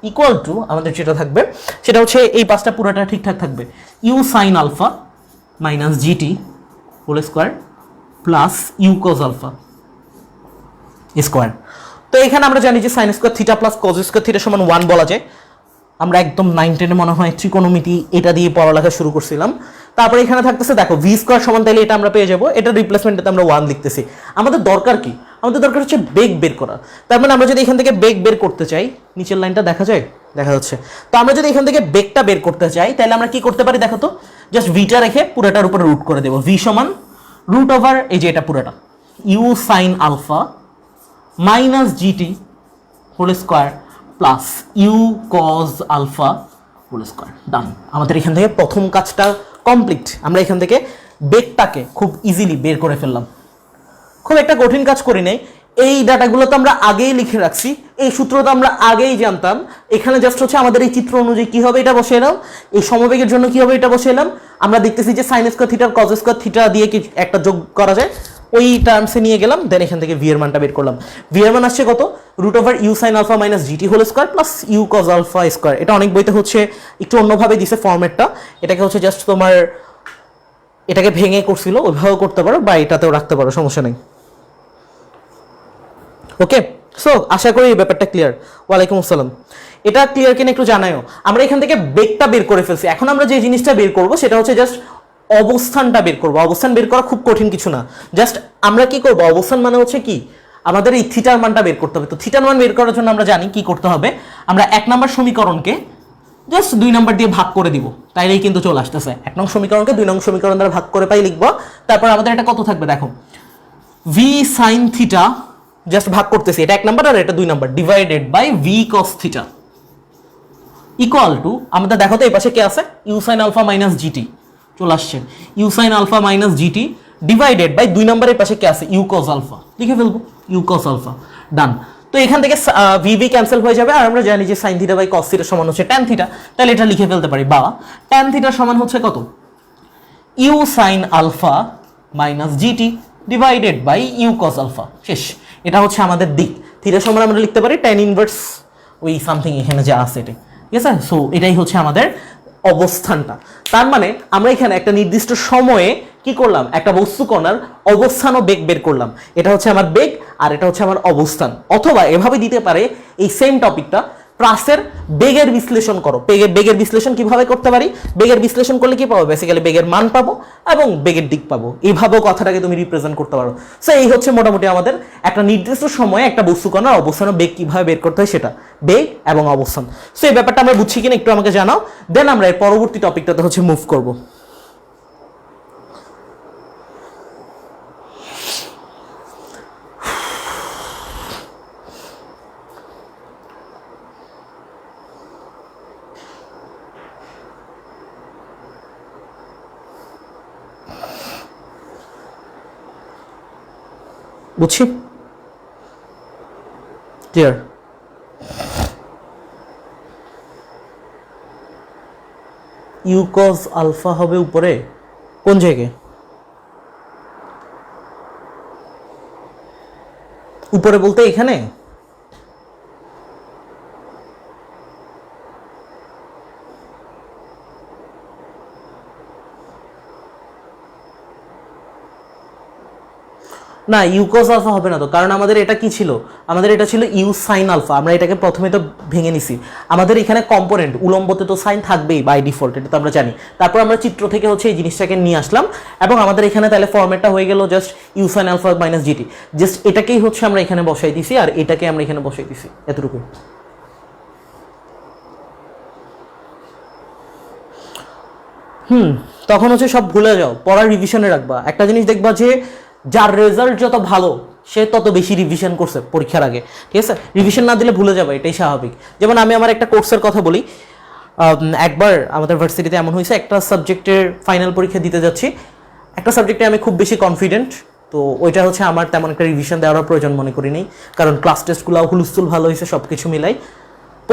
ইকুয়াল টু আমাদের যেটা থাকবে সেটা হচ্ছে এই পাশটা পুরোটা ঠিকঠাক থাকবে, u sine alpha minus GT whole square plus u cos alpha square. তো এখানে আমরা জানি যে sine square theta plus cos square theta সমান 1 বলা যায়। আমরা একদম 9-10 মনে হয় ত্রিকোণমিতি এটা দিয়ে পড়ালেখা শুরু করছিলাম। তারপরে এখানে থাকতেছে দেখো ভি স্কোয়ার সমান, তাহলে এটা আমরা পেয়ে যাবো, এটা রিপ্লেসমেন্টে আমরা 1 লিখতেছি। আমাদের দরকার কি, আমাদের দরকার হচ্ছে বেগ বের করা। তার মানে আমরা যদি এখান থেকে বেগ বের করতে চাই, নিচের লাইনটা দেখা যায়, দেখা যাচ্ছে। তো আমরা যদি এখান থেকে বেগটা বের করতে চাই তাহলে আমরা কি করতে পারি দেখো তো, জাস্ট ভিটা রেখে পুরোটার উপরে রুট করে দেবো। ভি সমান রুট ওভার এই যে এটা পুরোটা u sine alpha minus GT whole square plus u cos alpha whole square. Done, আমাদের এখান থেকে প্রথম কাজটা কমপ্লিট। আমরা এখান থেকে বেগটাকে খুব ইজিলি বের করে ফেললাম, খুব একটা কঠিন কাজ করি নাই। এই ডাটাগুলো তো আমরা আগেই লিখে রাখছি, এই সূত্র তো আমরা আগেই জানতাম। এখানে জাস্ট হচ্ছে আমাদের এই চিত্র অনুযায়ী কি হবে এটা বসে এলাম, এই সমবেগের জন্য কি হবে এটা বসে এলাম। আমরা দেখতেছি যে sine square theta cause square theta দিয়ে কি একটা যোগ করা যায়, ওই টার্মসে নিয়ে গেলাম। দেন এখান থেকে ভি এর মানটা বের করলাম। ভি এর মান আসছে কত, root over u sine alpha minus GT whole square plus u cos alpha square. এটা অনেক বইতে হচ্ছে একটু অন্যভাবে দিছে ফরম্যাটটা, এটাকে হচ্ছে জাস্ট তোমার এটাকে ভেঙে করছিল, ওইভাবেও করতে পারো বা এটাতেও রাখতে পারো, সমস্যা নেই। ওকে, সো আশা করি এই ব্যাপারটা ক্লিয়ার। ওয়ালাইকুম আসসালাম। এটা ক্লিয়ার কিনা একটু জানাও। আমরা এখান থেকে বেগটা বের করে ফেলছি, এখন আমরা যে জিনিসটা বের করব সেটা হচ্ছে জাস্ট অবস্থানটা বের করব। অবস্থান বের করা খুব কঠিন কিছু না, জাস্ট আমরা কি করব, অবস্থান মানে হচ্ছে কি আমাদের এই থিটার মানটা বের করতে হবে। তো থিটার মান বের করার জন্য আমরা জানি কি করতে হবে, আমরা 1 নম্বর সমীকরণকে জাস্ট 2 নম্বর দিয়ে ভাগ করে দিব, তাইলেই কিন্তু চলে আসতেছে। 1 নং সমীকরণকে 2 নং সমীকরণ দ্বারা ভাগ করে পাই লিখবো। তারপর আমাদের এটা কত থাকবে দেখো, ভি সাইন থিটা জাস্ট ভাগ করতেছি, এটা 1 নাম্বার আর এটা 2 number, divided by v cos theta equal to আমাদের দেখো তো এই পাশে কি আছে, u sine alpha minus gt চলে আসছে, u sine alpha minus gt divided by 2 নাম্বারের পাশে কি আছে, ইউ কস আলফা, লিখে ফেলবো ইউ কস আলফা। ডান। তো এখান থেকে ভি ভি ক্যান্সেল হয়ে যাবে, আর আমরা জানি যে sine theta by cos theta সমান হচ্ছে ট্যান থিটা, তাহলে এটা লিখে ফেলতে পারি, বা ট্যান থিটা সমান হচ্ছে কত, u sine alpha minus gt divided by u cos alpha. শেষ। এটা হচ্ছে আমাদের দিক। থিটা সমান আমরা লিখতে পারি ট্যান ইনভার্স ওই সামথিং এখানে যা আছে এটা, ঠিক আছে। সো এটাই হচ্ছে আমাদের অবস্থানটা। তার মানে আমরা এখানে একটা নির্দিষ্ট সময়ে কি করলাম, একটা বস্তু কণার অবস্থান ও বেগ বের করলাম। এটা হচ্ছে আমার বেগ আর এটা হচ্ছে আমার অবস্থান। অথবা এভাবে দিতে পারে এই সেম টপিকটা, ক্লাসের বেগের বিশ্লেষণ করো। বেগের বিশ্লেষণ কিভাবে করতে পারি, বেগের বিশ্লেষণ করলে কি পাবো, বেসিক্যালি বেগের মান পাবো এবং বেগের দিক পাবো, এইভাবেও কথাটাকে তুমি রিপ্রেজেন্ট করতে পারো। সো এই হচ্ছে মোটামুটি আমাদের একটা নির্দিষ্ট সময়ে একটা বস্তু কণার অবস্থান ও বেগ কিভাবে বের করতে হয় সেটা, বেগ এবং অবস্থান। সো এই ব্যাপারটা আমরা বুঝছি কিনা একটু আমাকে জানাও, দেন আমরা এর পরবর্তী টপিকটাতে হচ্ছে মুভ করবো। বুঝছি, ক্লিয়ার। ইউ কজ আলফা হবে উপরে কোন জায়গায়, উপরে বলতে এখানে, না ইউ কজ আলফা হবে না তো, কারণ আমাদের এটা কি ছিল, আমাদের এটা ছিল ইউ সাইন আলফা। আমরা এটাকে প্রথমে তো ভেঙে নিছি, আমাদের এখানে কম্পোনেন্ট উলম্বতে তো সাইন থাকবেই বাই ডিফল্ট, এটা তো আমরা জানি। তারপর আমরা চিত্র থেকে হচ্ছে এই জিনিসটাকে নিয়ে আসলাম এবং আমাদের এখানে তাহলে ফরম্যাটটা হয়ে গেল just u sine alpha minus gt, just এটাকেই হচ্ছে আমরা এখানে বসাই দিছি আর এটাকে আমরা এখানে বসাই দিছি, এতটুকু। তখন হচ্ছে সব ভুলে যাও, পড়ার রিভিশনে রাখবা। একটা জিনিস দেখবা যে যার রেজাল্ট যত ভালো সে তত বেশি রিভিশন করছে পরীক্ষার আগে, ঠিক আছে। রিভিশন না দিলে ভুলে যাবে, এটাই স্বাভাবিক। যেমন আমি আমার একটা কোর্সের কথা বলি, একবার আমাদের ভার্সিটিতে এমন হয়েছে, একটা সাবজেক্টের ফাইনাল পরীক্ষা দিতে যাচ্ছি, একটা সাবজেক্টে আমি খুব বেশি কনফিডেন্ট, তো ওইটা হচ্ছে আমার তেমন একটা রিভিশন দেওয়ার প্রয়োজন মনে করি নেই, কারণ ক্লাস টেস্টগুলো হুলস্থুল ভালো হয়েছে, সব কিছু মিলাই।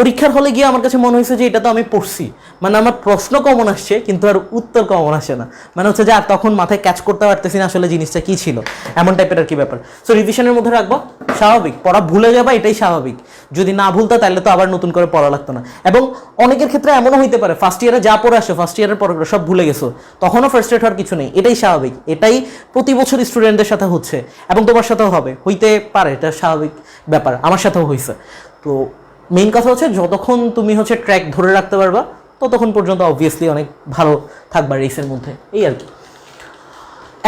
পরীক্ষার হলে গিয়ে আমার কাছে মনে হয়েছে যে এটা তো আমি পড়ছি, মানে আমার প্রশ্ন কমন আসছে কিন্তু আর উত্তর কমন আসে না, মানে হচ্ছে যে আর তখন মাথায় ক্যাচ করতে পারতেছি না আসলে জিনিসটা কি ছিল, এমন টাইপের আর কি ব্যাপার। সো রিভিশনের মধ্যে রাখবো, স্বাভাবিক, পড়া ভুলে যাবা এটাই স্বাভাবিক। যদি না ভুলতো তাহলে তো আবার নতুন করে পড়া লাগতো না। এবং অনেকের ক্ষেত্রে এমনও হইতে পারে ফার্স্ট ইয়ারে যা পড়ে আসে, ফার্স্ট ইয়ারের পরে সব ভুলে গেছো, তখনও ফার্স্ট্রেট হওয়ার কিছু নেই, এটাই স্বাভাবিক। এটাই প্রতি বছর স্টুডেন্টদের সাথে হচ্ছে এবং তোমার সাথেও হবে, হইতে পারে, এটা স্বাভাবিক ব্যাপার, আমার সাথেও হয়েছে। তো মেইন কথা হচ্ছে যতক্ষণ তুমি হচ্ছে ট্র্যাক ধরে রাখতে পারবা ততক্ষণ পর্যন্ত অবভিয়াসলি অনেক ভালো থাকবা রেসের মধ্যে, এই আর কি।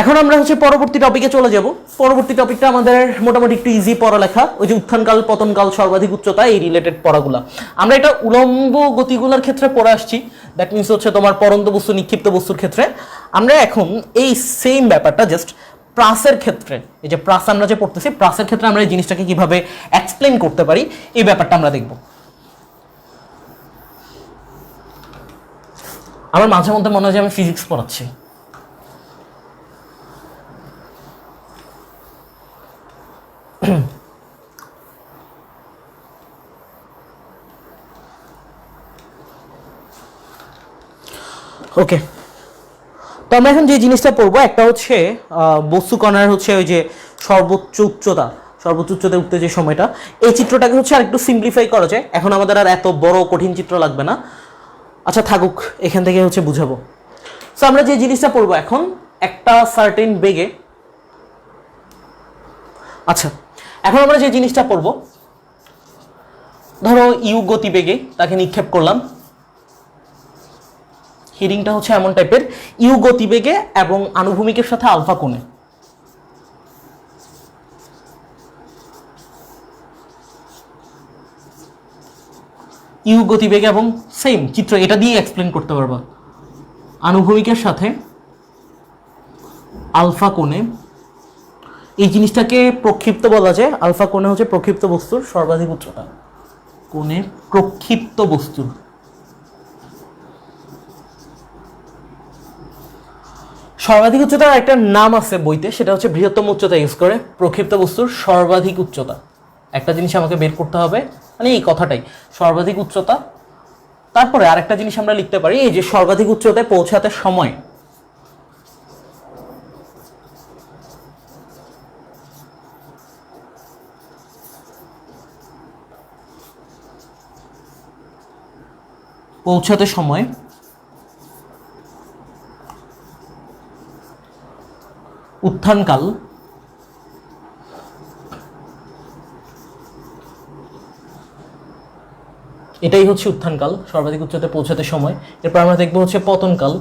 এখন আমরা হচ্ছে পরবর্তী টপিকে চলে যাব। পরবর্তী টপিকটা আমাদের মোটামুটি একটু ইজি পড়ালেখা, ওই যে উত্থানকাল পতনকাল সর্বাধিক উচ্চতা এই রিলেটেড পড়াগুলা। আমরা এটা উলম্ব গতিগুলোর ক্ষেত্রে পড়ে আসছি, দ্যাট মিনস হচ্ছে তোমার পরন্ত বস্তু নিক্ষিপ্ত বস্তুর ক্ষেত্রে। আমরা এখন এই সেম ব্যাপারটা জাস্ট প্রাসের ক্ষেত্রে, এই যে প্রাস আমরা যে পড়তেছি প্রাসের ক্ষেত্রে আমরা এই জিনিসটাকে কিভাবে এক্সপ্লেন করতে পারি এই ব্যাপারটা আমরা দেখব। আমার মাঝে মধ্যে মনে হয় যে আমি ফিজিক্স পড়াচ্ছি। ওকে, তো আমরা এখন যে জিনিসটা পড়বো একটা হচ্ছে বস্তু কণার হচ্ছে ওই যে সর্বোচ্চ উচ্চতায় উঠতে যে সময়টা, এই চিত্রটাকে হচ্ছে আর একটু সিম্পলিফাই করা যায়। এখন আমাদের আর এত বড় কঠিন চিত্র লাগবে না, আচ্ছা থাকুক, এখান থেকে হচ্ছে বুঝাবো। সো আমরা যে জিনিসটা পড়বো এখন একটা সার্টেন বেগে, আচ্ছা এখন আমরা যে জিনিসটা পড়বো ধরো ইউ গতিবেগে তাকে নিক্ষেপ করলাম, হিডিংটা হচ্ছে এমন টাইপের, ইউ গতিবেগে এবং আনুভূমিকের সাথে আলফা কোণে। ইউ গতিবেগে এবং সেম চিত্র এটা দিয়ে এক্সপ্লেন করতে পারবা, আনুভূমিকের সাথে আলফা কোণে। এই জিনিসটাকে প্রক্ষিপ্ত বলা যায়, আলফা কোণে হচ্ছে প্রক্ষিপ্ত বস্তুর সর্বাধিক উচ্চতা, কোণে প্রক্ষিপ্ত বস্তুর। সর্বাধিক উচ্চতার একটা নাম আছে বইতে, সেটা হচ্ছে বৃহত্তম উচ্চতা ইউজ করে প্রক্ষিপ্ত বস্তুর সর্বাধিক উচ্চতা। একটা জিনিস আমাকে বের করতে হবে, মানে এই কথাটাই সর্বাধিক উচ্চতা। তারপরে আরেকটা জিনিস আমরা লিখতে পারি, এই যে সর্বাধিক উচ্চতায় পৌঁছাতে সময়, উত্থানকাল, এটাই হচ্ছে উত্থানকাল, সর্বাধিক উচ্চতায় পৌঁছাতে সময়। এরপর আমরা দেখবো হচ্ছে পতনকাল,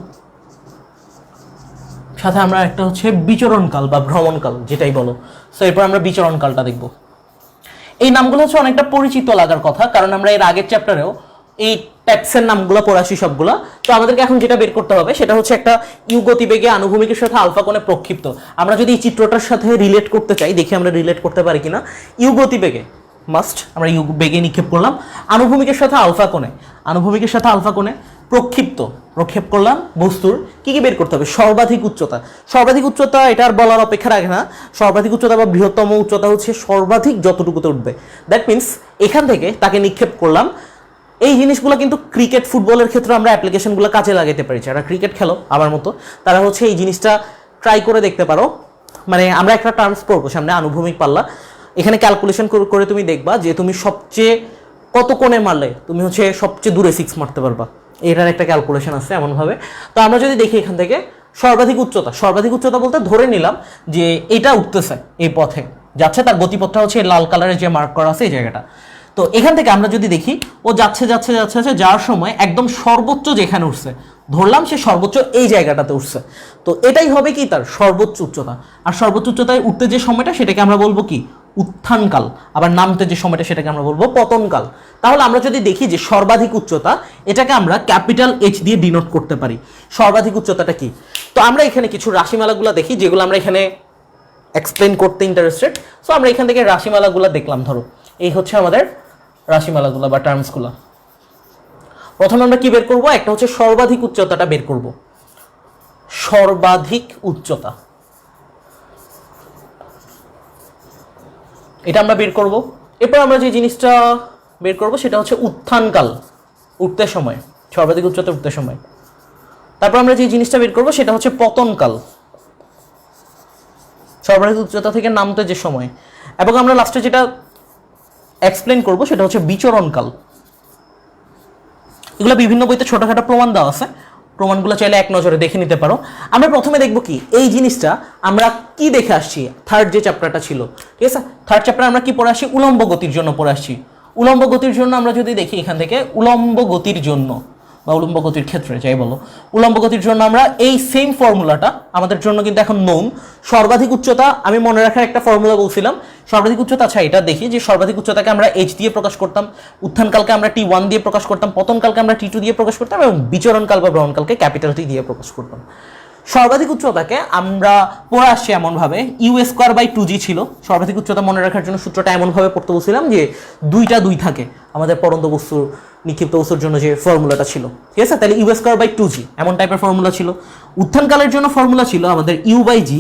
সাথে আমরা একটা হচ্ছে বিচরণকাল বা ভ্রমণকাল যেটাই বলো। সো এরপর আমরা বিচরণকালটা দেখব। এই নামগুলো হচ্ছে অনেকটা পরিচিত লাগার কথা, কারণ আমরা এর আগের চ্যাপ্টারেও এই ট্যাক্সের নামগুলো পড়াছি সবগুলা। তো আমাদেরকে এখন যেটা বের করতে হবে সেটা হচ্ছে একটা ইউ গতিবেগে আনুভূমিকের সাথে আলফা কোণে প্রক্ষিপ্ত। আমরা যদি এই চিত্রটার সাথে রিলেট করতে চাই, দেখি আমরা রিলেট করতে পারি কিনা। ইউ গতিবেগে মাস্ট আমরা ইউ বেগে নিক্ষেপ করলাম, আনুভূমিকের সাথে আলফা কোণে প্রক্ষেপ করলাম বস্তুর কি কি বের করতে হবে, সর্বাধিক উচ্চতা এটা আর বলার অপেক্ষা রাখে না। সর্বাধিক উচ্চতা বা বৃহত্তম উচ্চতা হচ্ছে সর্বাধিক যতটুকুতে উঠবে, দ্যাট মিনস এখান থেকে তাকে নিক্ষেপ করলাম। এই জিনিসগুলো কিন্তু ক্রিকেট ফুটবলের ক্ষেত্রে আমরা অ্যাপ্লিকেশনগুলো কাজে লাগাতে পারি। যারা ক্রিকেট খেলো আমার মতো তারা হচ্ছে এই জিনিসটা ট্রাই করে দেখতে পারো। মানে আমরা একটা টার্মস পড়বো সামনে, আনুভূমিক পাল্লা। এখানে ক্যালকুলেশন করে তুমি দেখবা যে তুমি সবচেয়ে কত কোণে মারলে তুমি হচ্ছে সবচেয়ে দূরে 6 মারতে পারবা, এটার একটা ক্যালকুলেশন আছে এমনভাবে। তো আমরা যদি দেখি এখান থেকে সর্বাধিক উচ্চতা বলতে ধরে নিলাম যে এটা উঠতেছে, এই পথে যাচ্ছে, তার গতিপথটা হচ্ছে লাল কালারের যে মার্ক করা আছে এই জায়গাটা। তো এখান থেকে আমরা যদি দেখি ও যাচ্ছে যাওয়ার সময় একদম সর্বোচ্চ যেখানে উঠছে ধরলাম সে সর্বোচ্চ এই জায়গাটাতে উঠছে। তো এটাই হবে কি তার সর্বোচ্চ উচ্চতা। আর সর্বোচ্চ উচ্চতায় উঠতে যে সময়টা সেটাকে আমরা বলবো কি উত্থানকাল, আবার নামতে যে সময়টা সেটাকে আমরা বলবো পতনকাল। তাহলে আমরা যদি দেখি যে সর্বাধিক উচ্চতা, এটাকে আমরা ক্যাপিটাল এইচ দিয়ে ডিনোট করতে পারি। সর্বাধিক উচ্চতাটা কি, তো আমরা এখানে কিছু রাশিমালাগুলো দেখি যেগুলো আমরা এখানে এক্সপ্লেন করতে ইন্টারেস্টেড। সো আমরা এখান থেকে রাশিমালাগুলো দেখলাম। ধরো এই হচ্ছে আমাদের রাশিমালাগুলো বা টার্মসগুলো। প্রথমে আমরা কি বের করব, একটা হচ্ছে সর্বাধিক উচ্চতাটা বের করব, সর্বাধিক উচ্চতা এটা আমরা বের করব। এরপর আমরা যে জিনিসটা বের করব সেটা হচ্ছে উত্থানকাল, উঠতে সময়, সর্বাধিক উচ্চতা উঠতে সময়। তারপর আমরা যে জিনিসটা বের করব সেটা হচ্ছে পতনকাল, সর্বাধিক উচ্চতা থেকে নামতে যে সময়। এবং আমরা লাস্টে যেটা এক্সপ্লেন করব সেটা হচ্ছে বিচরণকাল। এগুলো বিভিন্ন বইতে ছোটখাটো প্রমাণ দেওয়া আছে, প্রমাণগুলো চাইলে এক নজরে দেখে নিতে পারো। আমরা প্রথমে দেখব কি এই জিনিসটা আমরা কি দেখে আসছি, থার্ড যে চ্যাপ্টারটা ছিল, ঠিক আছে, থার্ড চ্যাপ্টার আমরা কি পড়ে আসছি, উলম্ব গতির জন্য পড়ে আসছি। উলম্ব গতির জন্য আমরা যদি দেখি এখান থেকে উলম্ব গতির জন্য বা উলম্ব গতির ক্ষেত্রে যাই বলো, উলম্ব গতির জন্য আমরা এই সেম ফর্মুলাটা আমাদের জন্য কিন্তু এখন নোন। সর্বাধিক উচ্চতা আমি মনে রাখার একটা ফর্মুলা বলছিলাম, সর্বাধিক উচ্চতা। আচ্ছা এটা দেখি যে সর্বাধিক উচ্চতাকে আমরা এইচ দিয়ে প্রকাশ করতাম, উত্থানকালকে আমরা T1 দিয়ে প্রকাশ করতাম, পতনকালকে আমরা T2 দিয়ে প্রকাশ করতাম এবং বিচরণকাল বা ভ্রমণকালকে ক্যাপিটাল T দিয়ে প্রকাশ করতাম। সর্বাধিক উচ্চতাকে আমরা পড়ে আসছি এমনভাবে u²/2g ছিল। সর্বাধিক উচ্চতা মনে রাখার জন্য সূত্রটা এমনভাবে পড়তে বলছিলাম যে 2টা 2 থাকে আমাদের পড়ন্ত বস্তুর নিক্ষিপ্ত বস্তুর জন্য যে ফর্মুলাটা ছিল, ঠিক আছে? তাহলে u²/2g এমন টাইপের ফর্মুলা ছিল। উত্থানকালের জন্য ফর্মুলা ছিল আমাদের u/g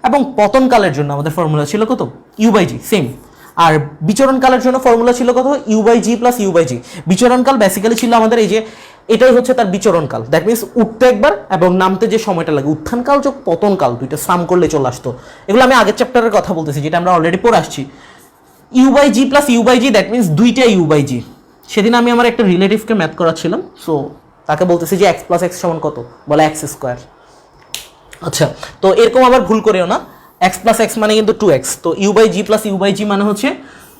এবং পতনকালের জন্য আমাদের ফর্মুলা ছিল কত? u/g same. আর বিচরণকালের জন্য ফর্মুলা ছিল কত? u/g + u/g। বিচরণকাল বেসিক্যালি ছিল আমাদের এই যে এটাই হচ্ছে তার বিচরণকাল, দ্যাট মিনস উঠতে একবার এবং নামতে যে সময়টা লাগে। উত্থানকাল যোগ পতনকাল দুইটা সাম করলে চলে আসতো। এগুলো আমি আগের চ্যাপ্টারের কথা বলতেছি যেটা আমরা অলরেডি পড়ে আসছি। u/g + u/g দ্যাট মিনস দুইটা u/g। সেদিন আমি আমার একটা রিলেটিভকে ম্যাথ করাচ্ছিলাম, সো তাকে বলতেছি যে x + x = কত, বলে x²। আচ্ছা, তো এরকম আবার ভুল করেও না, x + x মানে কিন্তু 2x, তো u/g + u/g মানে হচ্ছে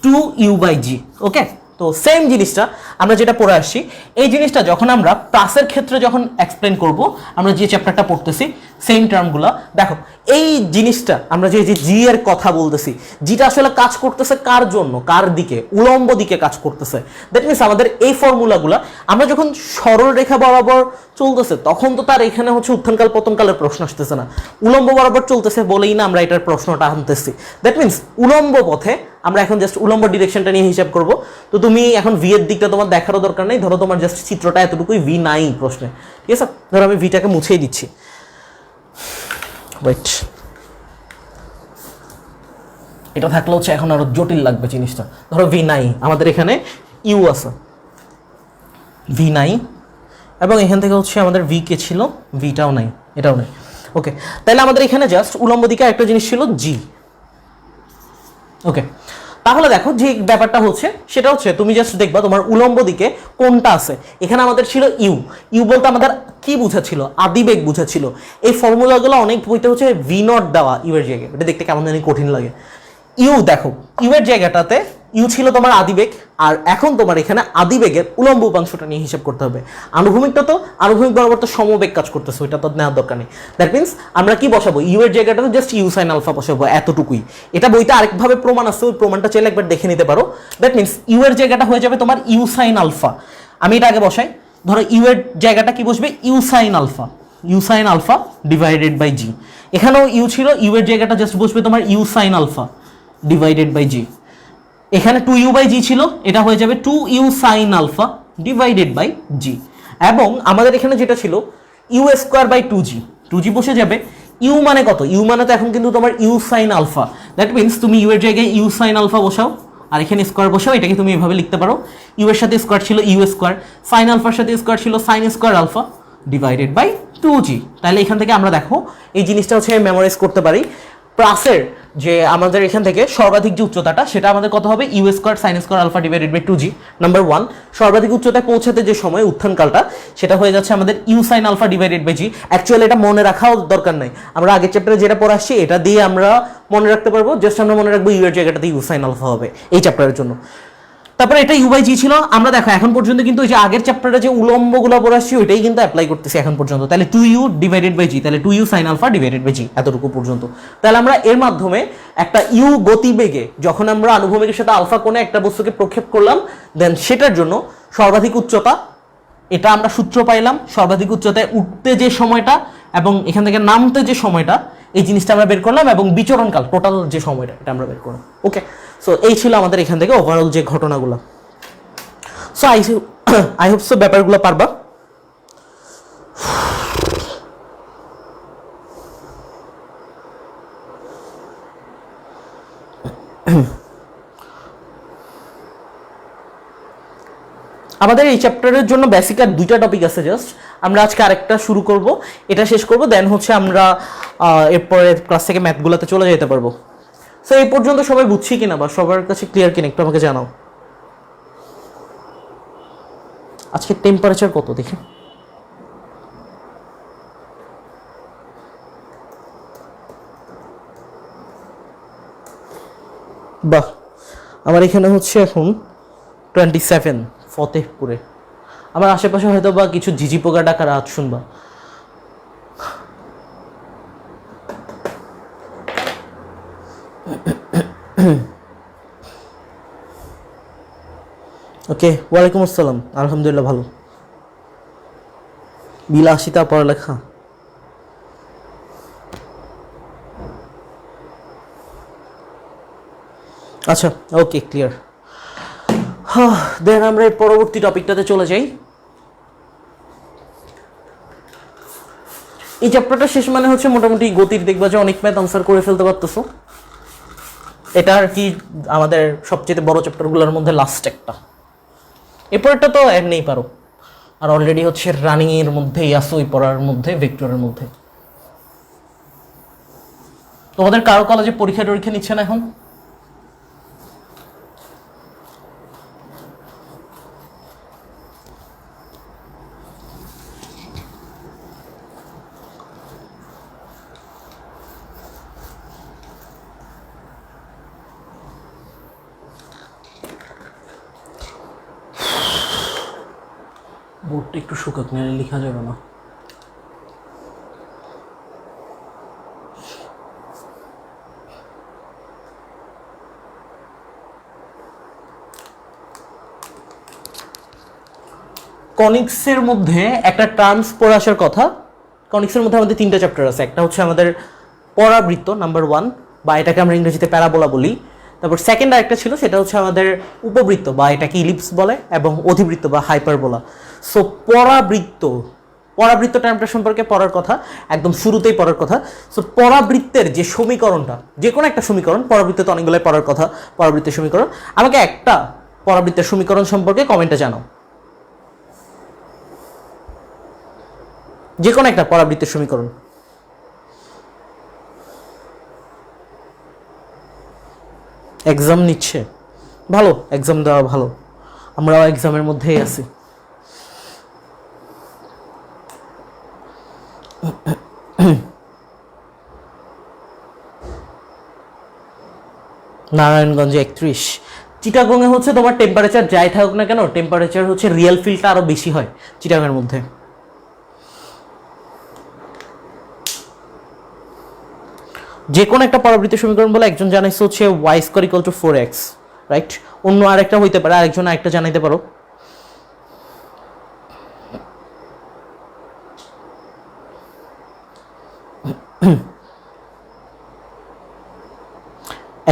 2u/g। ওকে, তো সেম জিনিসটা আমরা যেটা পড়ে আসছি, এই জিনিসটা যখন আমরা প্লাসের ক্ষেত্রে যখন এক্সপ্লেন করব, আমরা যে চ্যাপ্টারটা পড়তেছি সেম টার্মগুলো দেখো, এই জিনিসটা আমরা যে জি এর কথা বলতেছি, জিটা আসলে কাজ করতেছে কার জন্য, কার দিকে? উলম্ব দিকে কাজ করতেছে। দ্যাট মিনস আমাদের এই ফর্মুলাগুলো আমরা যখন সরল রেখা বরাবর চলতেছে তখন তো তার এখানে হচ্ছে উত্থানকাল পতনকালের প্রশ্ন আসতেছে না, উলম্ব বরাবর চলতেছে বলেই না আমরা এটার প্রশ্নটা আনতেছি। দ্যাট মিনস উলম্ব পথে আমরা এখন জাস্ট উলম্ব ডিরেকশনটা নিয়ে হিসাব করব। তো তুমি এখন ভি এর দিকটা তোমার দেখারও দরকার নেই, ধরো তোমার জাস্ট চিত্রটা এতটুকুই, ভি নাই প্রশ্নে, ঠিক আছে? ধরো আমি ভিটাকে মুছেই দিচ্ছি, ওয়েট, এটা থাকলে হচ্ছে এখন আরো জটিল লাগবে জিনিসটা। ধরো ভি নাই, আমাদের এখানে ইউ আছে, ভি নাই, এবং এখান থেকে হচ্ছে আমাদের ভি কে ছিল, ভিটাও নাই, এটাও নাই। ওকে, তাহলে আমাদের এখানে জাস্ট উলম্ব দিকে একটা জিনিস ছিল জি। ওকে, তাহলে দেখো যে ব্যাপারটা হচ্ছে সেটা হচ্ছে তুমি জাস্ট দেখবা তোমার উলম্ব দিকে কোনটা আছে। এখানে আমাদের ছিল ইউ, ইউ বলতে আমাদের কি বুঝাচ্ছিল? আদিবেগ বুঝাচ্ছিল। এই ফর্মুলাগুলো অনেক বইতে হচ্ছে v0 দেওয়া ইউ এর জায়গায়, এটা দেখতে কেমন জানি কঠিন লাগে। ইউ দেখো, ইউ এর জায়গাটাতে ইউ ছিল তোমার আদিবেগ, আর এখন তোমার এখানে আদিবেগের উলম্ব উপাংশটা নিয়ে হিসাব করতে হবে। আনুভূমিকটা তো আনুভূমিক বরাবর তো সমবেগ কাজ করতেছে, ওইটা তো নেওয়ার দরকার নেই। দ্যাট মিনস আমরা কি বসাবো? ইউ এর জায়গাটাতে জাস্ট ইউ সাইন আলফা বসাবো, এতটুকুই। এটা বইতে আরেকভাবে প্রমাণ আছে, ওই প্রমাণটা চাইলে একবার দেখে নিতে পারো। দ্যাট মিনস ইউ এর জায়গাটা হয়ে যাবে তোমার ইউ সাইন আলফা। আমি এটা আগে বসাই, ধরো ইউ এর জায়গাটা কি বসবে? U sine alpha, u sine alpha divided by g. এখানেও ইউ ছিল, ইউ এর জায়গাটা জাস্ট বসবে তোমার u sine alpha divided by g. এখানে 2u/g ছিল, এটা হয়ে যাবে 2u sin alpha divided by g. এবং আমাদের এখানে যেটা ছিল u²/2g, 2g বসে যাবে। ইউ মানে কত? ইউ মানে তো এখন কিন্তু তোমার u sine alpha. That means তুমি ইউ এর জায়গায় ইউ সাইন আলফা বসাও, আর এখানে স্কোয়ার বসাও। এটাকে তুমি এভাবে লিখতে পারো, ইউ এর সাথে স্কোয়ার ছিল u², সাইন আলফার সাথে স্কোয়ার ছিল sin² alpha divided by 2g। তাহলে এখান থেকে আমরা দেখো এই জিনিসটা হচ্ছে মেমোরাইজ করতে পারি। প্লাসের যে আমাদের এখান থেকে সর্বাধিক যে উচ্চতাটা সেটা আমাদের কত হবে? u² sin² alpha divided by 2g। Number 1, সর্বাধিক উচ্চতায় পৌঁছাতে যে সময় উত্থানকালটা সেটা হয়ে যাচ্ছে আমাদের u sin alpha divided by g। Actually এটা মনে রাখাও দরকার নাই, আমরা আগের চ্যাপ্টারে যেটা পড়ে আসছি এটা দিয়ে আমরা মনে রাখতে পারবো। জাস্ট আমরা মনে রাখবো ইউ এর জায়গাটাতে u sin আলফা হবে এই চ্যাপ্টারের জন্য। তারপরে এটা u/g ছিল। আমরা দেখো এখন পর্যন্ত কিন্তু ওই যে আগের চ্যাপ্টারে যে উলম্বগুলো পড়ে আসছি ওইটাই কিন্তু অ্যাপ্লাই করতেছি এখন পর্যন্ত। তাহলে 2u ডিভাইডেড বাই জি, তাহলে 2u sin alpha divided by g, এতটুকু পর্যন্ত। তাহলে আমরা এর মাধ্যমে একটা ইউ গতিবেগে যখন আমরা আনুভূমিকের সাথে আলফা কোণে একটা বস্তুকে প্রক্ষেপ করলাম, দেন সেটার জন্য সর্বাধিক উচ্চতা, এটা আমরা সূত্র পাইলাম। সর্বাধিক উচ্চতায় উঠতে যে সময়টা এবং এখান থেকে নামতে যে সময়টা, এই জিনিসটা আমরা বের করলাম, এবং বিচরণকাল টোটাল যে সময়টা এটা আমরা বের করলাম। ওকে, সো এই ছিল আমাদের এখান থেকে ওভারঅল যে ঘটনাগুলো। সো আই হোপ সো ব্যাপারগুলো পারবা। আমাদের এই চ্যাপ্টারের জন্য বেসিক আর দুইটা টপিক আছে জাস্ট। আমরা আজকে আরেকটা শুরু করব, এটা শেষ করব, দেন হচ্ছে আমরা এরপরে ক্লাস থেকে ম্যাথগুলোতে চলে যেতে পারবো। সো এই পর্যন্ত সবাই বুঝছি কিনা বা সবার কাছে ক্লিয়ার কিনা একটু আমাকে জানাও। আজকে টেম্পারেচার কত দেখি? বাহ, আমার এখানে হচ্ছে এখন 27 ফতেহপুরে। আমার আশেপাশে হয়তো বা কিছু ঝিঝি পোকা ডাকার আওয়াজ শুনবা। ওকে, ওয়ালাইকুম আসসালাম। আলহামদুলিল্লাহ ভালো। বিলাসিতা পড়ালেখা, আচ্ছা ওকে ক্লিয়ার। দেন আমরা পরবর্তী টপিকটাতে চলে যাই। এই চ্যাপ্টারটা শেষ মানে হচ্ছে মোটামুটি গতির দেখবা যে অনেক ম্যাথ আনসার করে ফেলতে পারতেছো। এটা আর কি আমাদের সবচেয়ে বড় চ্যাপ্টারগুলোর মধ্যে লাস্ট একটা। এরপরটা তো এমনিই পারো, আর অলরেডি হচ্ছে রানিং এর মধ্যেই আসো, ওই পড়ার মধ্যে ভেক্টরের মধ্যে। তোমাদের কারো কলেজে পরীক্ষা টরীক্ষা নিচ্ছে না এখন? বোর্ডটা একটু শুকাক, নাহলে লেখা যাবে না। কনিক্সের মধ্যে একটা টার্মস পড়ে আসার কথা। কনিক্সের মধ্যে আমাদের 3টা চ্যাপ্টার আছে। একটা হচ্ছে আমাদের পরাবৃত্ত নাম্বার 1, বা এটাকে আমরা ইংরেজিতে প্যারাবোলা বলি। তারপর সেকেন্ড আরেকটা ছিল, সেটা হচ্ছে আমাদের উপবৃত্ত, বা এটাকে ইলিপস বলে, এবং অধিবৃত্ত বা হাইপারবোলা। সো পরাবৃত্ত টার্মটা সম্পর্কে পড়ার কথা, একদম শুরুতেই পড়ার কথা। সো পরাবৃত্তের যে সমীকরণটা, যে কোনো একটা সমীকরণ, পরাবৃত্তে অনেকগুলোই পড়ার কথা পরাবৃত্তের সমীকরণ। আমাকে একটা পরাবৃত্তের সমীকরণ সম্পর্কে কমেন্টে জানাও, যে কোনো একটা পরাবৃত্তের সমীকরণ। এক্সাম নিচ্ছে, ভালো, এক্সাম দেওয়া ভালো। আমরাও এক্সামের মধ্যেই আছি। নারায়ণগঞ্জে 31। চিটাগংয়ে হচ্ছে তোমার টেম্পারেচার যাই থাকুক না কেন, টেম্পারেচার হচ্ছে রিয়েল ফিলটা আরো বেশি হয় চিটাগংয়ের মধ্যে। যে কোনো একটা পরাবৃত্তের সমীকরণ বলে একজন জানাইছে হচ্ছে y² = 4x, রাইট? অন্য আরেকটা হইতে পারে, আরেকজন আরেকটা জানাইতে পারো।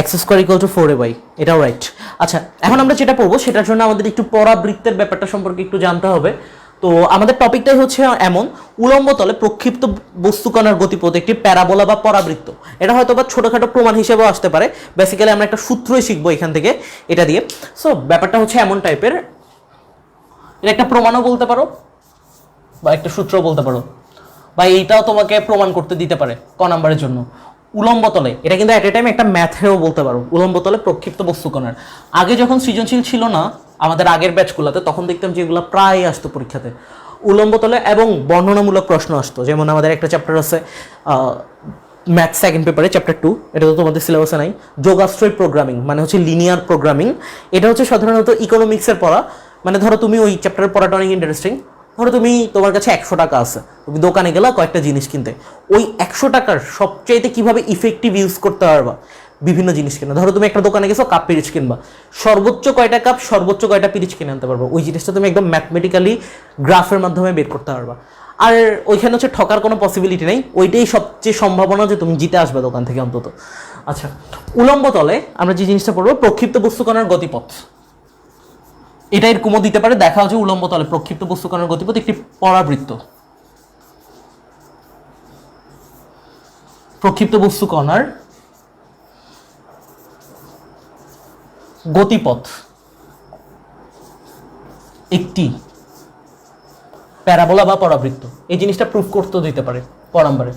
x² = 4ay, এটাও রাইট। আচ্ছা, এখন আমরা যেটা পড়বো সেটার জন্য আমাদের একটু পরাবৃত্তের ব্যাপারটা সম্পর্কে একটু জানতে হবে। তো আমাদের টপিকটাই হচ্ছে এমন, উলম্ব তলে প্রক্ষিপ্ত বস্তুকণার গতিপথ একটি প্যারাবোলা বা পরাবৃত্ত। এটা হয়তো বা ছোটোখাটো প্রমাণ হিসেবেও আসতে পারে। বেসিক্যালি আমরা একটা সূত্রই শিখবো এখান থেকে, এটা দিয়ে। সো ব্যাপারটা হচ্ছে এমন টাইপের, এটা একটা প্রমাণও বলতে পারো বা একটা সূত্রও বলতে পারো, বা এইটাও তোমাকে প্রমাণ করতে দিতে পারে ক নাম্বারের জন্য। উলম্ব তলে, এটা কিন্তু এট এ টাইম একটা ম্যাথেও বলতে পারো। উলম্ব তলে প্রক্ষিপ্ত বস্তুকণার, আগে যখন সৃজনশীল ছিল না আমাদের আগের ব্যাচগুলোতে, তখন দেখতাম যে এগুলো প্রায় আসতো পরীক্ষাতে উলম্ব তলে, এবং বর্ণনামূলক প্রশ্ন আসতো। যেমন আমাদের একটা চ্যাপ্টার আছে ম্যাথ সেকেন্ড পেপারে, চ্যাপ্টার 2, এটা তো তোমাদের সিলেবাসে নাই, যোগাশ্রয় প্রোগ্রামিং, মানে হচ্ছে লিনিয়ার প্রোগ্রামিং। এটা হচ্ছে সাধারণত ইকোনমিক্সের পড়া। মানে ধরো তুমি ওই চ্যাপ্টারের পড়াটা অনেক ইন্টারেস্টিং। ধরো তোমার কাছে 100 টাকা আছে, তুমি দোকানে গেলা কয়েকটা জিনিস কিনতে, ওই 100 টাকার সবচাইতে কিভাবে ইফেক্টিভ ইউজ করতে পারবা বিভিন্ন জিনিস কিনা। ধরো তুমি একটা দোকানে গেছো, কাপ পিরিচ কিনবা, সর্বোচ্চ কয়টা কাপ, সর্বোচ্চ কয়টা পিরিচ কিনে আনতে পারবো, ওই জিনিসটা তুমি একদম ম্যাথমেটিক্যালি গ্রাফের মাধ্যমে বের করতে পারবা। আর ওইখানে হচ্ছে ঠকার কোনো পসিবিলিটি নেই, ওইটাই সবচেয়ে সম্ভাবনা যে তুমি জিতে আসবে দোকান থেকে অন্তত। আচ্ছা, উলম্ব তলে আমরা যে জিনিসটা পড়বো, প্রক্ষিপ্ত বস্তুকণার গতিপথ, এটা এরকমও দিতে পারে। দেখা হচ্ছে উলম্ব তলে প্রক্ষিপ্ত বস্তুকণার গতিপথ একটি পরাবৃত্ত। প্রক্ষিপ্ত বস্তুকণার গতিপথ একটি প্যারাবোলা বা পরাবৃত্ত, এই জিনিসটা প্রুফ করতেও দিতে পারে ক নম্বরে।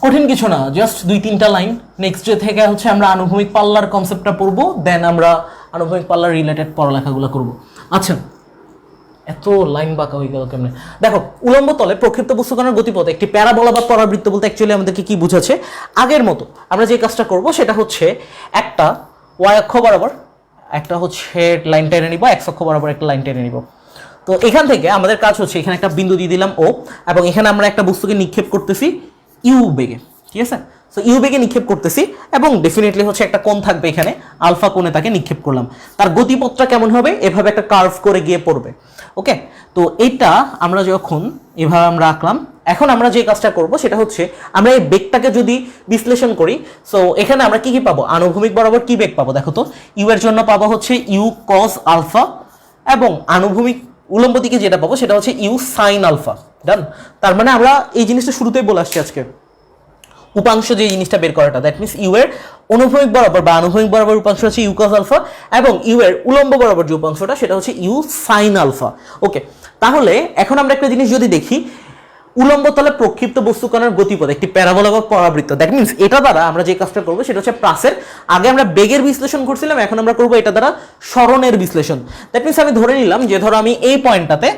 কঠিন কিছু না, জাস্ট 2-3টা লাইন। নেক্সট ডে থেকে হচ্ছে আমরা আনুভূমিক পাল্লার কনসেপ্টটা পড়বো, দেন আমরা আনুভূমিক পাল্লার রিলেটেড পড়ালেখাগুলো করবো। আচ্ছা, এত লাইন বাঁকা হয়ে গেল কেমনে? দেখো, উলম্ব তলে প্রক্ষিপ্ত বস্তুকণার গতিপথ একটি প্যারাবোলা বা পরাবৃত্ত বলতে অ্যাকচুয়ালি আমাদেরকে কি বুঝাচ্ছে? আগের মতো আমরা যে কাজটা করব সেটা হচ্ছে একটা y অক্ষ বরাবর একটা হচ্ছে লাইন টেনে নিব, এক্স অক্ষ বরাবর একটা লাইন টেনে নিব। তো এখান থেকে আমাদের কাজ হচ্ছে এখানে একটা বিন্দু দিয়ে দিলাম ও, এবং এখানে আমরা একটা বস্তুকে নিক্ষেপ করতেছি ইউ বেগে, ঠিক আছে। সো ইউ বেগে নিক্ষেপ করতেছি এবং ডেফিনেটলি হচ্ছে একটা কোণ থাকবে এখানে, আলফা কোণে তাকে নিক্ষেপ করলাম। তার গতিপথটা কেমন হবে, এভাবে একটা কার্ভ করে গিয়ে পড়বে। ওকে, তো এইটা আমরা যখন এভাবে আমরা আঁকলাম, এখন আমরা যে কাজটা করব সেটা হচ্ছে আমরা এই বেগটাকে যদি বিশ্লেষণ করি, সো এখানে আমরা কি কি পাবো, আনুভূমিক বরাবর কি বেগ পাবো, দেখো তো ইউ এর জন্য পাবো হচ্ছে ইউ কস আলফা, এবং আনুভূমিক উলম্ব দিকে যেটা পাবো সেটা হচ্ছে ইউ সাইন আলফা। ডান। তার মানে আমরা এই জিনিসটা শুরুতেই বলে আসছি আজকে, উপাংশ যে জিনিসটা বের করাটা, দ্যাট মিনস ইউ এর অনুভূমিক বরাবর বা আনুভূমিক বরাবর উপাংশ হচ্ছে ইউ কস আলফা, এবং ইউ এর উলম্ব বরাবর যে উপাংশটা সেটা হচ্ছে ইউ সাইন আলফা। ওকে, তাহলে এখন আমরা একটা জিনিস যদি দেখি, উলম্ব তলে প্রক্ষিপ্ত বস্তুকণার গতিপথ একটি প্যারাবোলা বা পরাবৃত্ত, দ্যাট মিনস এটা দ্বারা আমরা যে কাজটা করবো সেটা হচ্ছে প্রাসের, আগে আমরা বেগের বিশ্লেষণ করছিলাম, এখন আমরা করবো এটা দ্বারা সরণের বিশ্লেষণ। দ্যাট মিনস আমি ধরে নিলাম যে ধরো আমি এই পয়েন্টটাতে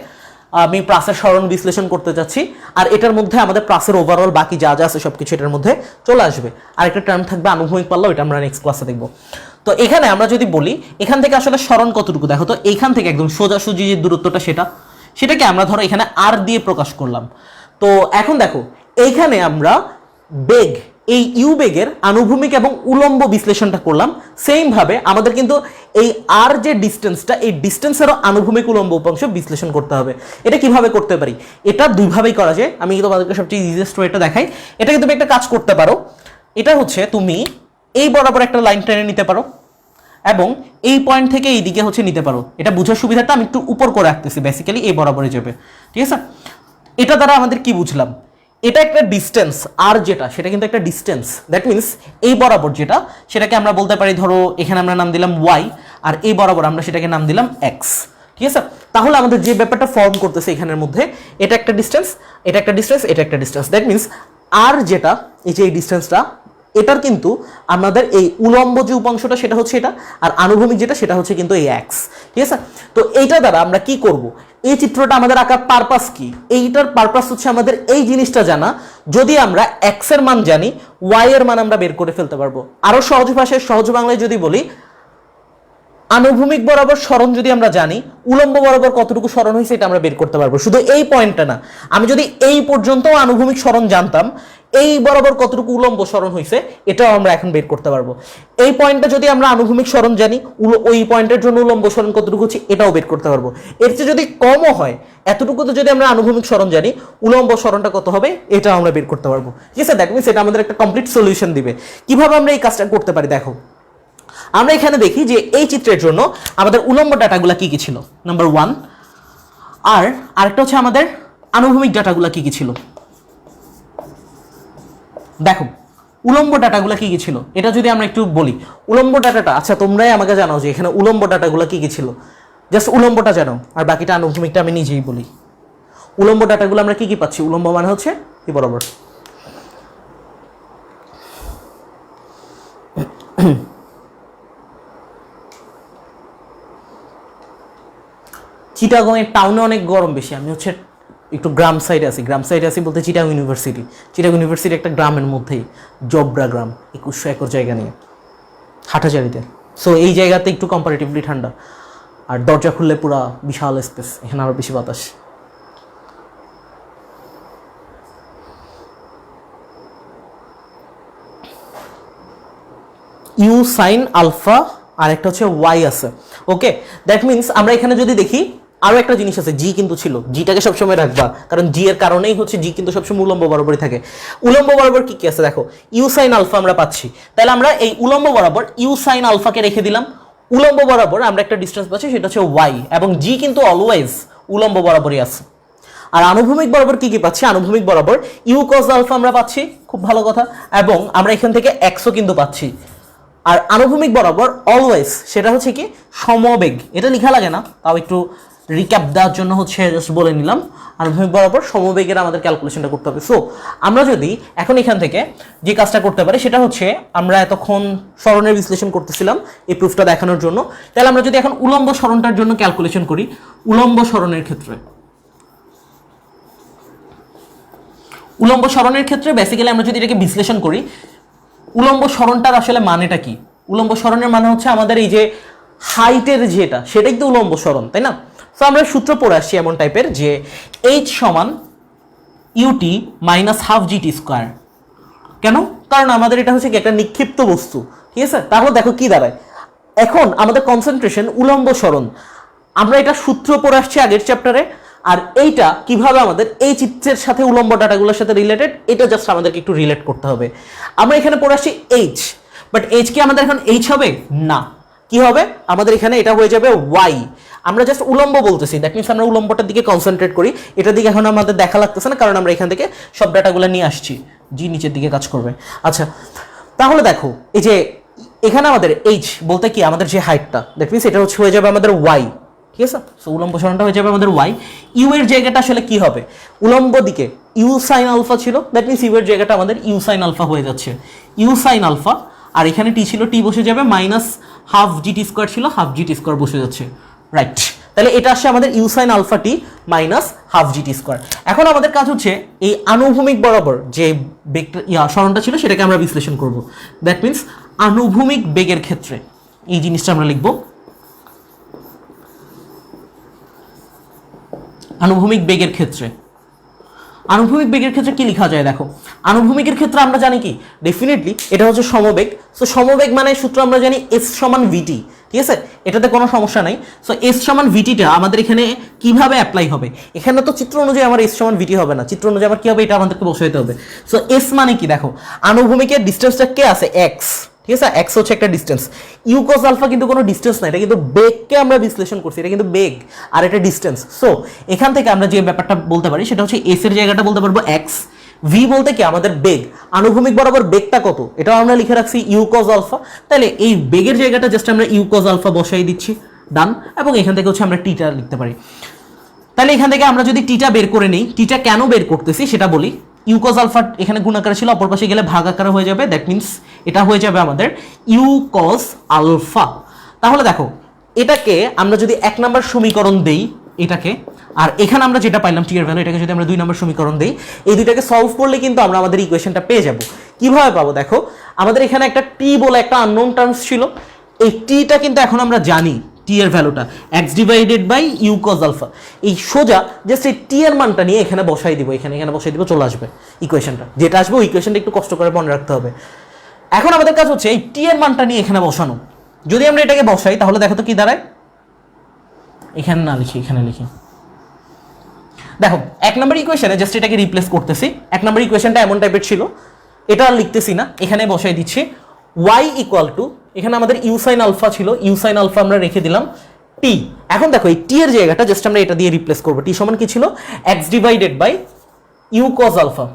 আমি প্রাসের সরণ বিশ্লেষণ করতে যাচ্ছি, আর এটার মধ্যে আমাদের প্রাসের ওভারঅল বাকি যা যা আছে সবকিছু এটার মধ্যে চলে আসবে। আর একটা টার্ম থাকবে আনুভূমিক পাল্লা, এটা আমরা নেক্সট ক্লাসে দেখবো। তো এখানে আমরা যদি বলি এখান থেকে আসলে সরণ কতটুকু, দেখো তো এইখান থেকে একদম সোজাসুজি যে দূরত্বটা সেটাকে আমরা ধরো এখানে আর দিয়ে প্রকাশ করলাম। তো এখন দেখো এইখানে আমরা বেগ, এই ইউ বেগের আনুভূমিক এবং উলম্ব বিশ্লেষণটা করলাম, সেম ভাবে আমাদের কিন্তু এই আর যে ডিস্টেন্সটা, এই ডিস্টেন্সেরও আনুভূমিক উলম্ব উপাংশ বিশ্লেষণ করতে হবে। এটা কিভাবে করতে পারি, এটা দুইভাবেই করা যায়। আমি তোমাদেরকে সবচেয়ে ইজিয়েস্ট ওয়েটা দেখাই। এটা কিন্তু একটা কাজ করতে পারো, এটা হচ্ছে তুমি এই বরাবর একটা লাইন টেনে নিতে পারো এবং এই পয়েন্ট থেকে এই দিকে হচ্ছে নিতে পারো। এটা বুঝার সুবিধাটা আমি একটু উপর করে রাখতেছি, বেসিক্যালি এই বরাবরে যাবে, ঠিক আছে। এটা দ্বারা আমাদের কি বুঝলাম, এটা একটা ডিস্টেন্স, আর যেটা সেটা কিন্তু একটা ডিস্টেন্স, দ্যাট মিনস এই বরাবর যেটা সেটাকে আমরা বলতে পারি, ধরো এখানে আমরা নাম দিলাম ওয়াই, আর এই বরাবর আমরা সেটাকে নাম দিলাম এক্স, ঠিক আছে। তাহলে আমাদের যে ব্যাপারটা ফর্ম করতেছে এখানের মধ্যে, এটা একটা ডিস্টেন্স, এটা একটা ডিস্টেন্স, এটা একটা ডিস্টেন্স, দ্যাট মিনস আর যেটা এই যে এই ডিস্টেন্সটা, এটার কিন্তু আমাদের এই উলম্ব যে উপাংশটা সেটা হচ্ছে এটা, আর আনুভূমিক যেটা সেটা হচ্ছে কিন্তু এই এক্স, ঠিক আছে। তো এইটা দ্বারা আমরা কি করব, এই চিত্রটা আমাদের আঁকার পারপাস কি, এইটার পারপাস হচ্ছে আমাদের এই জিনিসটা জানা, যদি আমরা এক্স এর মান জানি ওয়াই এর মান আমরা বের করে ফেলতে পারবো। আরো সহজ ভাষায় সহজ বাংলায় যদি বলি, আনুভূমিক বরাবর সরণ যদি আমরা জানি, উলম্ব বরাবর কতটুকু সরণ হয়েছে এটা আমরা বের করতে পারবো। শুধু এই পয়েন্টটা না, আমি যদি এই পর্যন্ত আনুভূমিক সরণ জানতাম, এই বরাবর কতটুকু উলম্ব সরণ হয়েছে এটাও আমরা এখন বের করতে পারবো। এই পয়েন্টটা যদি আমরা আনুভূমিক সরণ জানি, ওই পয়েন্টের জন্য উলম্ব সরণ কতটুকু হচ্ছে এটাও বের করতে পারবো। এর চেয়ে যদি কমও হয়, এতটুকু তো যদি আমরা আনুভূমিক সরণ জানি, উলম্ব সরণটা কত হবে এটাও আমরা বের করতে পারবো, ঠিক আছে। দ্যাট মিনস এটা আমাদের একটা কমপ্লিট সলিউশন দিবে। কিভাবে আমরা এই কাজটা করতে পারি দেখো, আমরা এখানে দেখি যে এই চিত্রের জন্য আমাদের উলম্ব ডাটাগুলো কি কি ছিল, নাম্বার 1, আর আরেকটা হচ্ছে আমাদের আনুভূমিক ডাটাগুলো কি কি ছিল। দেখো উলম্ব ডাটাগুলো কি কি ছিল, এটা যদি আমরা একটু বলি, উলম্ব ডাটাটা, আচ্ছা তোমরাই আমাকে জানাও যে এখানে উলম্ব ডাটাগুলো কি কি ছিল, জাস্ট উলম্বটা জানো, আর বাকিটা আনুভূমিকটা আমি নিজেই বলি। উলম্ব ডাটাগুলো আমরা কি কি পাচ্ছি, উলম্ব মানে হচ্ছে কি বরাবর, চিটাগংয়ের টাউনে অনেক গরম বেশি, আমি হচ্ছে একটু গ্রাম সাইডে আছি বলতে চিটাগং ইউনিভার্সিটি একটা গ্রামের মধ্যেই, জবরা গ্রাম, 2100 একর জায়গা নিয়ে, হাটাজারিতে। সো এই জায়গাতে একটু কম্পারেটিভলি ঠান্ডা, আর দরজা খুললে পুরা বিশাল স্পেস, এখানে আরো বেশি বাতাস। ইউ সাইন আলফা আর একটা হচ্ছে ওয়াই আছে। ওকে, দ্যাট মিনস আমরা এখানে যদি দেখি আরো একটা জিনিস আছে, জি কিন্তু ছিল, জিটাকে সবসময় রাখবা, কারণ জি এর কারণেই হচ্ছে জি কিন্তু সবসময় উলম্ব বরাবরই থাকে। উলম্ব বরাবর কি কি আছে দেখো, ইউ সাইন আলফা আমরা পাচ্ছি, তাহলে আমরা এই উলম্ব বরাবর ইউ সাইন আলফাকে রেখে দিলাম, উলম্ব বরাবর আমরা একটা ডিস্টেন্স পাচ্ছি সেটা হচ্ছে ওয়াই, এবং জি কিন্তু অলওয়েজ উলম্ব বরাবরই আছে। আর আনুভূমিক বরাবর কি কি পাচ্ছি, আনুভূমিক বরাবর ইউ কস আলফা আমরা পাচ্ছি, খুব ভালো কথা, এবং আমরা এখান থেকে এক্সও কিন্তু পাচ্ছি। আর আনুভূমিক বরাবর অলওয়েজ সেটা হচ্ছে কি সমবেগ, এটা লেখা লাগে না, তাও একটু রিক্যাপ দেওয়ার জন্য হচ্ছে জাস্ট বলে নিলাম, আনুভূমিক বরাবর সমবেগের আমাদের ক্যালকুলেশনটা করতে হবে। সো আমরা যদি এখন এখান থেকে যে কাজটা করতে পারি সেটা হচ্ছে, আমরা এতক্ষণ সরণের বিশ্লেষণ করতেছিলাম এই প্রুফটা দেখানোর জন্য, তাহলে আমরা যদি এখন উলম্ব সরণটার জন্য ক্যালকুলেশন করি, উলম্ব সরণের ক্ষেত্রে বেসিক্যালি আমরা যদি এটাকে বিশ্লেষণ করি, উলম্ব সরণটার আসলে মানেটা কি, উলম্ব সরণের মানে হচ্ছে আমাদের এই যে হাইটের যেটা সেটাই তো উলম্ব সরণ, তাই না? তো আমরা সূত্র পড়ে আসছি এমন টাইপের যে এইচ সমান ut minus half gt square. কেন? কারণ আমাদের এটা হচ্ছে কি একটা নিক্ষিপ্ত বস্তু, ঠিক আছে? তাহলে দেখো কি দাঁড়ায়, এখন আমাদের কনসেন্ট্রেশন উলম্ব সরণ, আমরা এটা সূত্র পড়ে আসছি আগের চ্যাপ্টারে, আর এইটা কিভাবে আমাদের এই চিত্রের সাথে উলম্ব ডাটাগুলোর সাথে রিলেটেড, এটা জাস্ট আমাদেরকে একটু রিলেট করতে হবে। আমরা এখানে পড়ে আসছি এইচ, বাট এইচ কি আমাদের এখন এইচ হবে না, কি হবে আমাদের এখানে এটা হয়ে যাবে ওয়াই। আমরা জাস্ট উলম্ব বলতেছি, দ্যাট মিনস আমরা উলম্বটার দিকে কনসেন্ট্রেট করি, এটার দিকে এখন আমাদের দেখা লাগতেছে না, কারণ আমরা এখান থেকে সব ডাটাগুলো নিয়ে আসছি। জি নিচের দিকে কাজ করবে। আচ্ছা, তাহলে দেখো এই যে এখানে আমাদের এইচ বলতে কি আমাদের যে হাইটটা, দ্যাট মিনস এটা হচ্ছে হয়ে যাবে আমাদের ওয়াই, ঠিক আছে? সো উলম্ব সরণটা হয়ে যাবে আমাদের ওয়াই। ইউ এর জায়গাটা আসলে কি হবে, উলম্ব দিকে ইউ সাইন আলফা ছিল, দ্যাট মিনস ইউ এর জায়গাটা আমাদের ইউ সাইন আলফা হয়ে যাচ্ছে, ইউ সাইন আলফা। আর এখানে টি ছিল, টি বসে যাবে, মাইনাস হাফ জিটি স্কোয়ার ছিল, হাফ জিটি স্কোয়ার বসে যাচ্ছে, রাইট? তাহলে এটা আসছে আমাদের u sine alpha t minus half gt square. এখন আমাদের কাজ হচ্ছে এই আনুভূমিক বরাবর যে বেগটা সরণটা ছিল সেটাকে আমরা বিশ্লেষণ করব। দ্যাট মিনস আনুভূমিক বেগের ক্ষেত্রে এই জিনিসটা আমরা লিখব, আনুভূমিক বেগের ক্ষেত্রে। আনুভূমিক বেগের ক্ষেত্রে কি লেখা যায় দেখো, আনুভূমিকের ক্ষেত্রে আমরা জানি কি, ডেফিনেটলি এটা হচ্ছে সমবেগ। সো সমবেগ মানে সূত্র আমরা জানি এস সমান ভিটি, ঠিক আছে? এটাতে কোনো সমস্যা নাই। সো এস সমান ভিটিটা আমাদের এখানে কিভাবে অ্যাপ্লাই হবে, এখানে তো চিত্র অনুযায়ী আমার এস সমান ভিটি হবে না, চিত্র অনুযায়ী আমার কি হবে এটা আমাদেরকে বসাইতে হবে। সো এস মানে কি দেখো, আনুভূমিকের ডিস্টেন্সটা কে আছে, এক্স, ঠিক আছে? এক্স হচ্ছে একটা ডিস্টেন্স, ইউ কস আলফা কিন্তু কোনো ডিস্টেন্স না, এটা কিন্তু বেগকে আমরা বিশ্লেষণ করছি, এটা কিন্তু বেগ আর এটা ডিস্টেন্স। সো এখান থেকে আমরা যে ব্যাপারটা বলতে পারি সেটা হচ্ছে এস এর জায়গাটা বলতে পারবো এক্স, ভি বলতে কি আমাদের বেগ, আনুভূমিক বরাবর বেগটা কত এটাও আমরা লিখে রাখছি ইউ কস আলফা। তাহলে এই বেগের জায়গাটা জাস্ট আমরা ইউ কস আলফা বসাই দিচ্ছি, ডান। এবং এখান থেকে হচ্ছে আমরা টিটা লিখতে পারি। তাহলে এখান থেকে আমরা যদি টিটা বের করে নিই, টিটা কেন বের করতেছি সেটা বলি। ইউ কস আলফা এখানে গুণ আকারে ছিল, অপর পাশে গেলে ভাগ আকারে হয়ে যাবে, দ্যাট মিনস এটা হয়ে যাবে আমাদের ইউ কস আলফা। তাহলে দেখো এটাকে আমরা যদি 1 নম্বর সমীকরণ দেই এটাকে, আর এখানে আমরা যেটা পাইলাম টি এর ভ্যালু, এটাকে যদি আমরা 2 নম্বর সমীকরণ দেই, এই দুইটাকে সলভ করলে কিন্তু আমরা আমাদের ইকুয়েশনটা পেয়ে যাব। কিভাবে পাবো দেখো, আমাদের এখানে একটা টি বলে একটা আননোন টার্মস ছিল, এই টিটা কিন্তু এখন আমরা জানি টি এর ভ্যালুটা x divided by u cos alpha. এই সোজা জাস্ট এই টি এর মানটা নিয়ে এখানে বসাই দিব, এখানে বসাই দিব, চলে আসবে ইকুয়েশনটা, যেটা আসবে ওই ইকুয়েশনটা একটু কষ্ট করে মনে রাখতে হবে। এখন আমাদের কাজ হচ্ছে এই টি এর মানটা নিয়ে এখানে বসানো। যদি আমরা এটাকে বসাই তাহলে দেখো তো কি দাঁড়ায়, এখানে না লিখি এখানে লিখি, দেখো 1 নম্বর ইকুয়েশনে জাস্ট এটাকে রিপ্লেস করতেছি। 1 নম্বর ইকুয়েশনটা এমন টাইপের ছিল, এটা আর লিখতেছি না, এখানে বসাই দিচ্ছি y ইকুয়াল টু, এখানে আমাদের ইউ সাইন আলফা ছিল, ইউ সাইন আলফা আমরা রেখে দিলাম টি। এখন দেখো এই টি এর জায়গাটা জাস্ট আমরা এটা দিয়ে রিপ্লেস করবো, টি সমান কি ছিল, x divided by u cos alpha,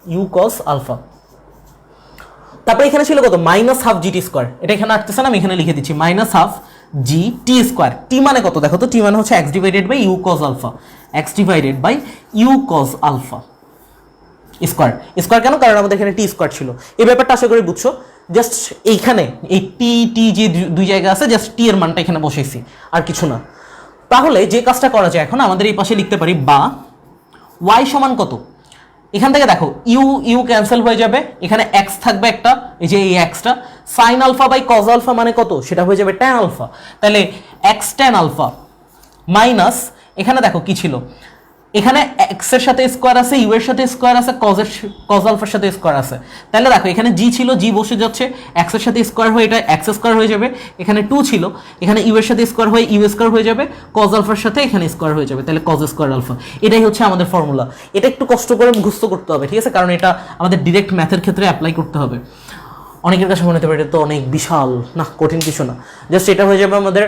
u cos alpha. তারপরে এখানে ছিল কত, মাইনাস হাফ জিটি স্কোয়ার, এটা এখানে আসতেছে না, আমি এখানে লিখে দিচ্ছি minus half g t square. T মানে কত দেখো তো, টি মানে হচ্ছে x divided by u cos alpha, x divided by u cos alpha square. Square কেন, কারণ আমাদের এখানে টি স্কোয়ার ছিল। এই ব্যাপারটা আশা করি বুঝছো। জাস্ট এইখানে এই টি টি যে দুই জায়গা আছে, জাস্ট টি এর মানটা এখানে বসাইছি, আর কিছু না। তাহলে যে কাজটা করা যায় এখন, আমাদের এই পাশে লিখতে পারি বা ওয়াই সমান কত, এখান থেকে দেখো ইউ ইউ ক্যান্সেল হয়ে যাবে, এখানে এক্স থাকবে একটা, এই যে এই এক্সটা, sine alpha by cos alpha মানে কত, সেটা হয়ে যাবে ট্যান আলফা। তাহলে এক্স ট্যান আলফা মাইনাস, এখানে দেখো কি ছিল, এখানে এক্স এর সাথে স্কোয়ার আছে, ইউ এর সাথে স্কোয়ার আছে, কজ আলফার সাথে স্কোয়ার আছে। তাহলে দেখো এখানে জি ছিল, জি বসে যাচ্ছে, এক্স এর সাথে স্কোয়ার হয়ে এটা এক্স স্কোয়ার হয়ে যাবে। এখানে 2 ছিল, এখানে ইউ এর সাথে স্কোয়ার হয়ে ইউ স্কোয়ার হয়ে যাবে, কজ আলফার সাথে এখানে স্কোয়ার হয়ে যাবে, তাহলে কজ স্কোয়ার আলফা। এটাই হচ্ছে আমাদের ফর্মুলা। এটা একটু কষ্ট করে মুখস্থ করতে হবে, ঠিক আছে, কারণ এটা আমাদের ডিরেক্ট ম্যাথের ক্ষেত্রে অ্যাপ্লাই করতে হবে। অনেকের কাছে মনে হতে পারে এটা তো অনেক বিশাল, না কঠিন কিছু না, জাস্ট এটা হয়ে যাবে আমাদের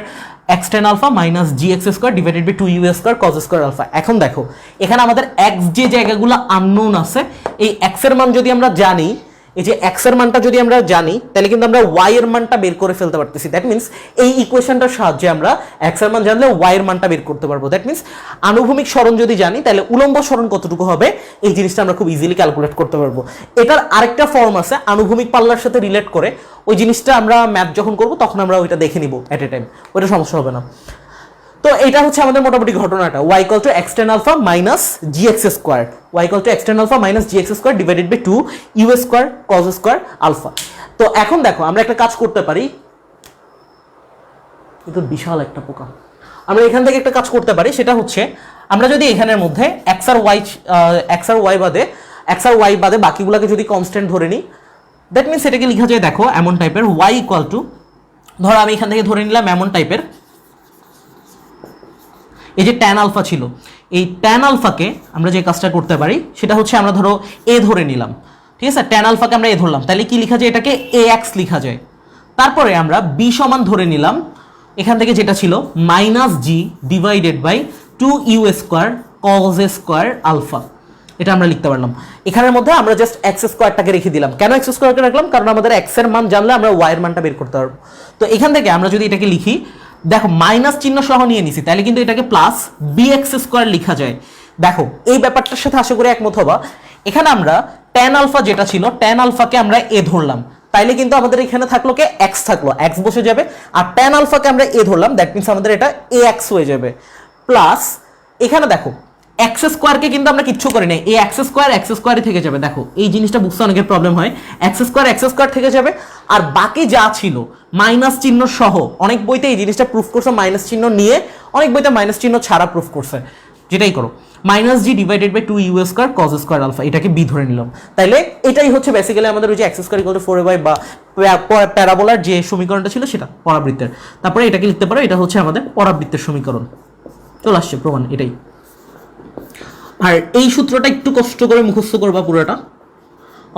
x tan alpha minus g x square divided by 2 u square cos square alpha. এখন দেখো এখানে আমাদের এক্স যে জায়গাগুলো আননোন আছে, এই এক্স এর মান যদি আমরা জানি, এই যে এক্স এর মানটা যদি আমরা জানি, তাহলে কিন্তু আমরা ওয়াই এর মানটা বের করে ফেলতে পারতেছি। দ্যাট মিনস এই ইকুয়েশনটার সাহায্যে আমরা এক্স এর মান জানলে ওয়াই এর মানটা বের করতে পারবো। দ্যাট মিনস আনুভূমিক সরণ যদি জানি, তাহলে উলম্ব সরণ কতটুকু হবে এই জিনিসটা আমরা খুব ইজিলি ক্যালকুলেট করতে পারবো। এটার আরেকটা ফর্ম আছে আনুভূমিক পাল্লার সাথে রিলেট করে, ওই জিনিসটা আমরা ম্যাথ যখন করবো তখন আমরা ওইটা দেখে নিব এট এ টাইম, ওইটা সমস্যা হবে না। তো এটা হচ্ছে আমাদের মোটামুটি ঘটনাটা, y equal to x tan alpha minus gx square, y equal to x tan alpha minus gx square divided by 2 u square cos square alpha. তো এখন দেখো আমরা একটা কাজ করতে পারি, কিন্তু বিশাল একটা পোকা। আমরা এখান থেকে একটা কাজ করতে পারি, সেটা হচ্ছে আমরা যদি এখানের মধ্যে এক্স আর ওয়াই বাদে বাকিগুলোকে যদি কনস্ট্যান্ট ধরে নিই, দ্যাট মিনস এটাকে লেখা যায় দেখো এমন টাইপের ওয়াই ইকুয়াল টু, ধরো আমি এখান থেকে ধরে নিলাম এমন টাইপের, এই যে ট্যান আলফা ছিল, এই ট্যান আলফাকে আমরা যে কাজটা করতে পারি সেটা হচ্ছে আমরা ধরো এ ধরে নিলাম, ঠিক আছে, ট্যান আলফাকে আমরা এ ধরলাম, তাহলে কি লেখা যায়, এটাকে এ এক্স লেখা যায়। তারপরে আমরা বি সমান ধরে নিলাম এখান থেকে যেটা ছিল minus g divided by 2u square cos a square alpha, এটা আমরা লিখতে পারলাম। এখানের মধ্যে আমরা জাস্ট এক্স স্কোয়ারটাকে রেখে দিলাম। কেন এক্স স্কোয়ারকে রাখলাম? কারণ আমাদের এক্স এর মান জানলে আমরা ওয়াই এর মানটা বের করতে পারবো। তো এখান থেকে আমরা যদি এটাকে লিখি, দেখো মাইনাস চিহ্ন সহ নিয়ে নিছি, তাহলে কিন্তু এটাকে প্লাস বি এক্স স্কোয়ার লেখা যায়। দেখো এই ব্যাপারটার সাথে আশা করি একমত হবা। এখানে আমরা ট্যান আলফা যেটা ছিল, ট্যান আলফাকে আমরা এ ধরলাম, তাইলে কিন্তু আমাদের এখানে থাকলো কে এক্স থাকলো, এক্স বসে যাবে, আর ট্যান আলফাকে আমরা এ ধরলাম, দ্যাট মিনস আমাদের এটা এ এক্স হয়ে যাবে। প্লাস এখানে দেখো এক্স স্কোয়ারকে কিন্তু আমরা কিচ্ছু করি নাই, এই এক্স স্কোয়ারই থেকে যাবে। দেখো এই জিনিসটা বুঝতে অনেকের প্রবলেম হয়, এক্স স্কোয়ার থেকে যাবে, আর বাকি যা ছিল মাইনাস চিহ্ন সহ, অনেক বইতে এই জিনিসটা প্রুফ করছে মাইনাস চিহ্ন নিয়ে, অনেক বইতে মাইনাস চিহ্ন ছাড়া প্রুফ করছে, যেটাই করো minus g divided by 2u square cos square alpha, এটাকে বি ধরে নিলাম। তাইলে এটাই হচ্ছে বেসিক্যালি আমাদের ওই যে x square equal to 4a বা প্যারাবোলার যে সমীকরণটা ছিল সেটা পরাবৃত্তের। তারপরে এটাকে লিখতে পারো, এটা হচ্ছে আমাদের পরাবৃত্তের সমীকরণ। চলে আসছে প্রমাণ এটাই। আর এই সূত্রটা একটু কষ্ট করে মুখস্থ করবা পুরোটা,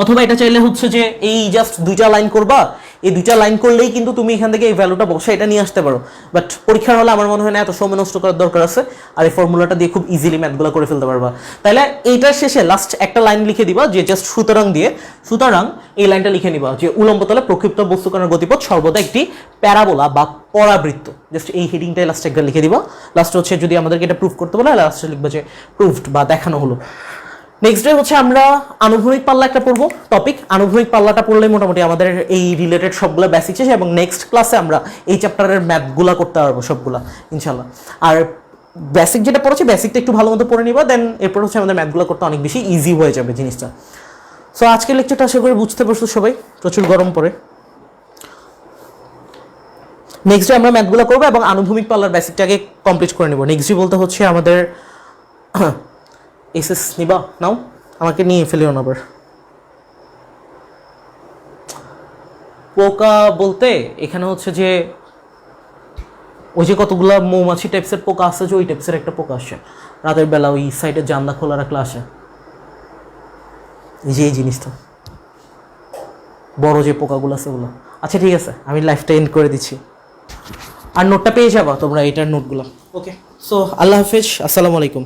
অথবা এটা চাইলে হচ্ছে যে এই জাস্ট দুইটা লাইন করবা, এই দুইটা লাইন করলেই কিন্তু তুমি এখান থেকে এই ভ্যালুটা বসে এটা নিয়ে আসতে পারো। বাট পরীক্ষার হলে আমার মনে হয় না এত সময় নষ্ট করার দরকার আছে, আর এই ফর্মুলাটা দিয়ে খুব ইজিলি ম্যাথগুলো করে ফেলতে পারবা। তাহলে এইটার শেষে লাস্ট একটা লাইন লিখে দিবা যে জাস্ট সুতরাং দিয়ে, সুতরাং এই লাইনটা লিখে নিবা যে উলম্ব তলে প্রক্ষিপ্ত বস্তুকণার গতিপথ সর্বদা একটি প্যারাবোলা বা পরাবৃত্ত, জাস্ট এই হেডিংটাই লাস্টে একবার লিখে দিবা। লাস্ট হচ্ছে যদি আমাদেরকে এটা প্রুফ করতে বলে লাস্টে লিখবা যে প্রুফড বা দেখানো হলো। নেক্সট ডে হচ্ছে আমরা আনুভূমিক পাল্লা একটা পড়বো টপিক। আনুভূমিক পাল্লাটা পড়লে মোটামুটি আমাদের এই রিলেটেড সবগুলো বেসিক শেষ, এবং নেক্সট ক্লাসে আমরা এই চ্যাপ্টারের ম্যাথগুলা করতে পারবো সবগুলা ইনশাল্লাহ। আর বেসিক যেটা পড়েছি বেসিকটা একটু ভালো মতো পড়ে নিবা, দেন এরপর হচ্ছে আমাদের ম্যাথগুলো করতে অনেক বেশি ইজি হয়ে যাবে জিনিসটা। সো আজকের লেকচারটা আশা করি বুঝতে পারছো সবাই, প্রচুর গরম পড়ে। নেক্সট ডে আমরা ম্যাথগুলো করবো এবং আনুভূমিক পাল্লার বেসিকটাকে কমপ্লিট করে নেবো। নেক্সট ডে বলতে হচ্ছে আমাদের এসএস নিবা নাও, আমাকে নিয়ে ফেলিও না আবার। পোকা বলতে এখানে হচ্ছে যে ওই যে কতগুলা মৌমাছি টাইপসের পোকা আছে, যে ওই টাইপসের একটা পোকা আসে রাতের বেলা, ওই সাইডে জানলা খোলা রাখলে আসে, এই যে এই জিনিসটা বড় যে পোকাগুলো আছে ওগুলো। আচ্ছা ঠিক আছে, আমি লাইফটা এন্ড করে দিচ্ছি, আর নোটটা পেয়ে যাবা তোমরা এটার নোটগুলো। ওকে, সো আল্লাহ হাফেজ, আসসালামু আলাইকুম।